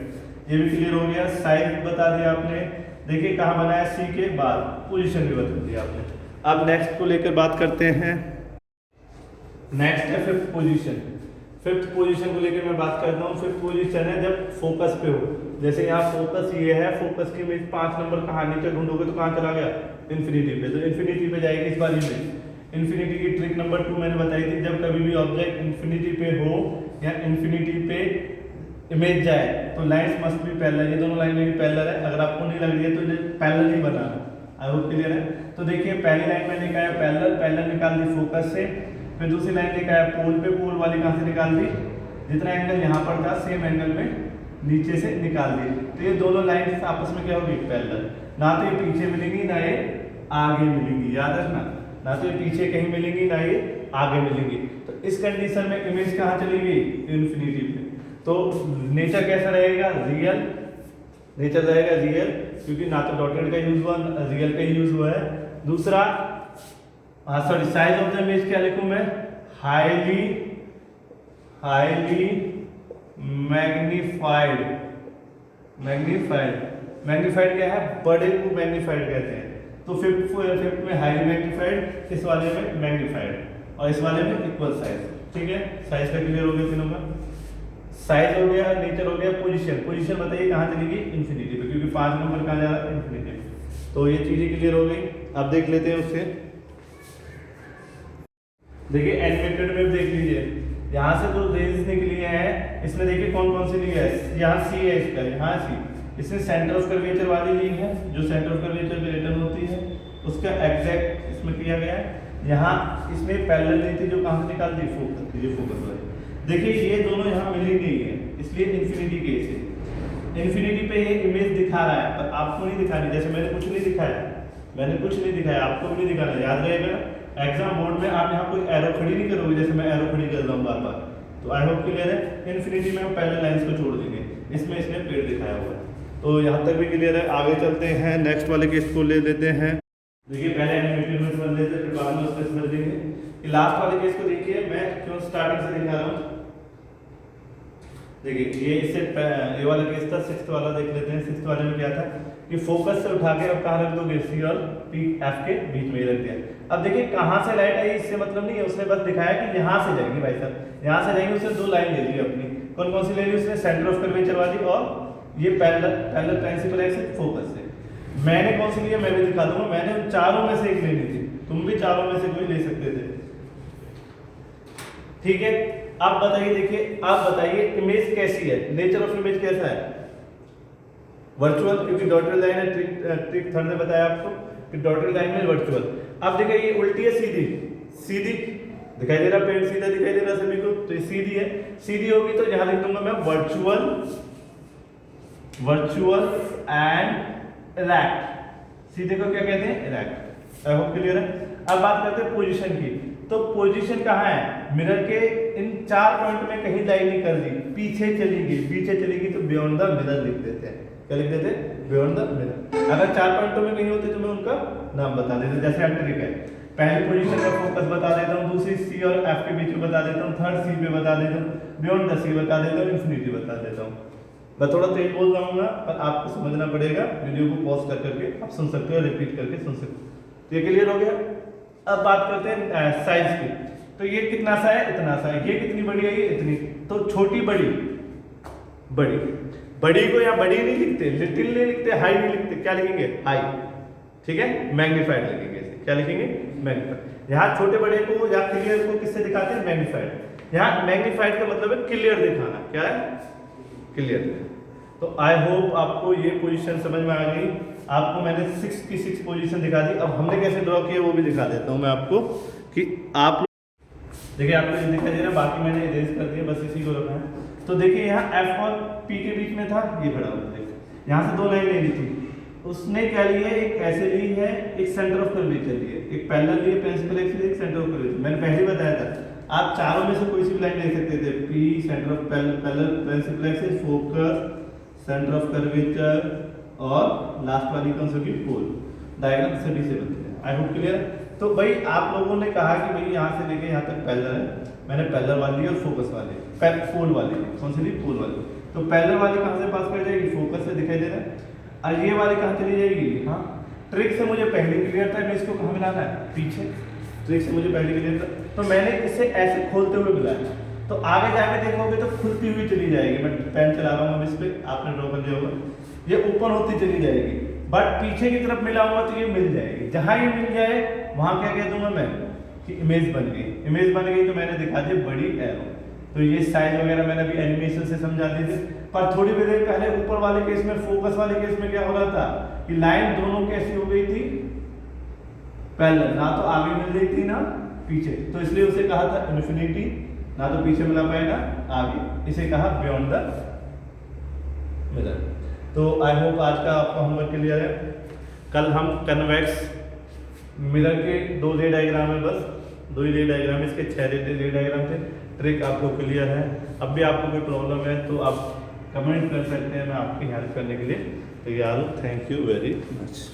ये भी क्लियर हो गया। साइज बता दिया आपने, देखिए कहाँ बनाया, सी के बाद, पोजीशन भी बता दिया आपने। अब नेक्स्ट को लेकर बात करते हैं। नेक्स्ट है फिफ्थ पोजीशन। फिफ्थ पोजीशन को लेकर मैं बात करता हूँ। फिफ्थ पोजीशन है जब फोकस पे हो। जैसे यहाँ फोकस ये है, फोकस की इमेज 5 नंबर कहाँ नीचे ढूंढोगे तो कहाँ चला गया, इन्फिनिटी पे। तो इन्फिनिटी पे जाएगी इस वाली में। इन्फिनिटी की ट्रिक नंबर 2 मैंने बताई थी, जब कभी भी ऑब्जेक्ट इन्फिनिटी पे हो या इन्फिनिटी पे इमेज जाए तो लाइंस मस्ट बी पैरेलल। ये दोनों लाइनें भी पैरेलल है, अगर आपको नहीं लग रही है तो पैरेलल ही बनाना। आई होप क्लियर है। तो देखिए पहली लाइन में लिखा है पैरेलल, पैरेलल निकाल दी फोकस से। फिर दूसरी लाइन लिखा है पोल पे, पोल वाली कहाँ से निकाल दी, जितना एंगल यहाँ पर था सेम एंगल में नीचे से निकाल दी। तो ये दोनों लाइंस आपस में क्या होगी, पैरेलल। ना तो ये पीछे मिलेंगी ना ये आगे मिलेंगी, याद रखना, ना तो ये पीछे कहीं मिलेंगी ना ये आगे मिलेंगी। तो इस कंडीशन में इमेज कहाँ चली गई, इन्फिनिटी पे। तो नेचर कैसा रहेगा, रियल नेचर रहेगा, रियल, क्योंकि ना तो डॉटेड का यूज हुआ, रियल का ही यूज हुआ है। दूसरा sorry, size of the image क्या लिखूं मैं, हाईली मैग्नीफाइड। मैग्नीफाइड क्या है, बड़े को मैग्नीफाइड कहते हैं। तो फिफ्थ में हाईली मैग्नीफाइड, इस वाले में मैग्नीफाइड, और इस वाले में इक्वल साइज। ठीक है, साइज का क्लियर हो गया तीनों का। साइज हो गया, नेचर हो गया, पोजीशन बताइए कहाँ चलेगी, इन्फिनिटी पे, क्योंकि 5 नंबर कहाँ जा रहा है, इन्फिनिटी पे। तो ये चीजें क्लियर हो गई। अब देख लेते हैं उससे। देखिए एनिमेटेड में देख लीजिए, यहाँ से जो रेंज निकली है इसमें देखिए कौन कौन सी ली है। यहाँ सी है, इसका यहाँ सी, इसमें सेंटर ऑफ कर्वेचर वाली ली है, जो सेंटर ऑफ कर्वेचर पे रिटर्न होती है, उसका एग्जैक्ट इसमें किया गया है। यहाँ इसमें पैरेलल नहीं थी, जो कहाँ से निकाल दी, फोकस, ये फोकस वाली। देखिए ये दोनों यहाँ मिल ही नहीं है, इसलिए इन्फिनिटी केस है। इन्फिनिटी पे ये इमेज दिखा रहा है पर आपको नहीं दिखा रही, जैसे मैंने कुछ नहीं दिखाया, मैंने कुछ नहीं दिखाया, आपको भी नहीं दिखाना, याद रहेगा। एग्जाम बोर्ड में आप यहाँ कोई एरो खड़ी नहीं करोगे, जैसे मैं एरो खड़ी कर रहा हूँ बार बार। तो आई होप क्लियर है। इन्फिनिटी में हम पहले लाइंस को छोड़ देंगे, इसमें इसने पेड़ दिखाया हुआ है। तो यहाँ तक भी क्लियर है। आगे चलते हैं, नेक्स्ट वाले केस को ले लेते हैं। देखिए पहले एनिमेटेड में समझ लेते हैं, फिर बाद में उसको समझ लेंगे। कि लास्ट वाले केस को देखिए, मैं क्यों स्टार्टिंग से दिखा रहा हूँ। देखिए ये इससे ये वाला केस था, सिक्स्थ वाला देख लेते हैं। सिक्स्थ वाले में क्या था कि फोकस से उठा के अब कहाँ रख दोगे, सी और पी एफ के बीच में ही रख दिया। अब देखिए कहाँ से लाइट आई इससे मतलब नहीं है, उसने बस दिखाया कि यहाँ से जाएगी भाई साहब, यहाँ से जाएंगे। उसने दो लाइन ले ली अपनी, कौन कौन सी ले ली उसने, सेंटर ऑफ कर्वेचर वाली और ये पैरेलल प्रिंसिपल एक्सिस फोकस से। मैंने कौन सी ली है मैं भी दिखा दूंगा। मैंने उन चारों में से एक लेनी थी, तुम भी चारों में से कोई ले सकते थे, ठीक है। आप बताइए, देखिए आप बताइए इमेज कैसी है, नेचर ऑफ इमेज कैसा है, वर्चुअल, क्योंकि डॉटेड लाइन है। ट्रिक थर्ड ने बताया आपको कि डॉटेड लाइन में वर्चुअल। अब देखिए ये उल्टी है, सीधी, सीधी दिखाई दे रहा, पेड़ सीधा दिखाई दे रहा सभी को, तो ये सीधी है। सीधी होगी तो यहां लिख दूंगा मैं वर्चुअल, वर्चुअल एंड इरेक्ट। सीधे को क्या कहते हैं, इरेक्ट। आई होप क्लियर है। अब बात करते हैं पोजीशन की। तो पोजीशन कहाँ है, मिरर के इन चार पॉइंट में कहीं लाइन नहीं कर दी, पीछे चली गई, पीछे चली गई तो बियॉन्ड द मिरर लिख देते हैं। क्या लिख देते हैं, बियॉन्ड द मिरर। अगर चार पॉइंटों में कहीं होते तो मैं उनका नाम बता देता, जैसे ट्रिक है। पहली पोजीशन में फोकस बता देता हूँ, दूसरी सी और एफ के बीच में बता देता हूँ, थर्ड सी पे बता देता हूँ, बियॉन्ड द सी बता देता हूँ, इन्फिनिटी बता देता हूँ। मैं थोड़ा तेज बोल रहा हूँ पर आपको समझना पड़ेगा, वीडियो को पॉज कर करके आप सुन सकते हो, रिपीट करके सुन सकते हो। तो ये क्लियर हो गया। अब बात करते हैं साइज की। तो ये कितना सा है, इतना सा है। ये कितनी बड़ी है, ये इतनी। तो छोटी बड़ी, बड़ी, बड़ी को या बड़ी नहीं लिखते, लिटिल नहीं लिखते, हाई नहीं लिखते, क्या लिखेंगे, हाई, ठीक है। मैग्नीफाइड लिखेंगे, क्या लिखेंगे, मैग्नीफाइड। यहाँ छोटे बड़े को या क्लियर को किससे दिखाते हैं, मैग्नीफाइड। यहाँ मैग्नीफाइड का मतलब है क्लियर दिखाना, क्या है, क्लियर। तो आई होप आपको ये पोजीशन समझ में आ गई। आपको मैंने 6 की 6 पोजीशन दिखा दी। अब हमने कैसे ड्रॉ किया वो भी दिखा देता हूँ मैं आपको, कि आप देखिए आपको ये दिखाई दे रहा है, बाकी मैंने इरेज कर दिया, बस इसी को रखना है। तो देखिए यहाँ एफ और पी के बीच में था, ये खड़ा हुआ, देखिए यहाँ से दो लाइन लेनी थी, उसने क्या लिया, एक ऐसे ली है, एक सेंटर ऑफ कर्वेचर ली है, एक पैरेलल ली है प्रिंसिपल एक्सिस, एक सेंटर ऑफ कर्वेचर। मैंने पहले बताया था आप चारों में से कोई सी भी लाइन ले सकते थे, P centre of parallel principal axis, focus, centre of curvature और लास्ट वाली कौन सी होगी, पोल। डायग्राम सभी से बनते हैं। आई होप क्लियर। तो भाई आप लोगों ने कहा कि भाई यहाँ से लेके यहाँ तक पैरेलल है, मैंने पैरेलल वाली और फोकस वाली, पोल वाली, कौन सी ली, पोल वाली। तो पैरेलल वाली कहाँ से पास कर जाएगी, फोकस से दिखाई दे रहा है। और ये वाली कहाँ चली जाएगी, हाँ ट्रिक से मुझे पहले क्लियर था, मैं इसको कहाँ मिलाना है, पीछे। ट्रिक से मुझे पहले क्लियर था, तो मैंने इसे ऐसे खोलते हुए मिलाया। तो आगे जाके देखोगे तो खुलती हुई चली जाएगी। मैं पेन चला रहा हूँ इस पे, आपने ड्रॉ कर लिया होगा, ये ऊपर होती चली जाएगी, बट पीछे की तरफ मिला हुआ तो ये मिल जाएगी। जहां ये मिल जाए वहां क्या कह दूंगा मैं, कि इमेज बन गई। इमेज बन गई तो मैंने दिखा दी बड़ी एरो। तो ये साइज वगैरह मैंने अभी एनिमेशन से समझा दी थी। पर थोड़ी देर पहले ऊपर वाले केस में, फोकस वाले केस में क्या हो रहा था कि लाइन दोनों कैसी हो गई थी, पैरेलल, ना तो आगे मिल रही थी ना पीछे। तो इसलिए उसे कहा था इन्फिनिटी, ना तो पीछे मिला पाएगा आगे, इसे कहा बियॉन्ड द मिरर। तो आई होप आज का आपका होमवर्क क्लियर है। कल हम कन्वेक्स मिरर के 2 रे डायग्राम है, बस 2 ही रे डायग्राम, इसके 6 रे डायग्राम थे। ट्रिक आपको क्लियर है। अब भी आपको कोई प्रॉब्लम है तो आप कमेंट कर सकते हैं, मैं आपकी हेल्प करने के लिए तैयार हूँ। Thank you very much.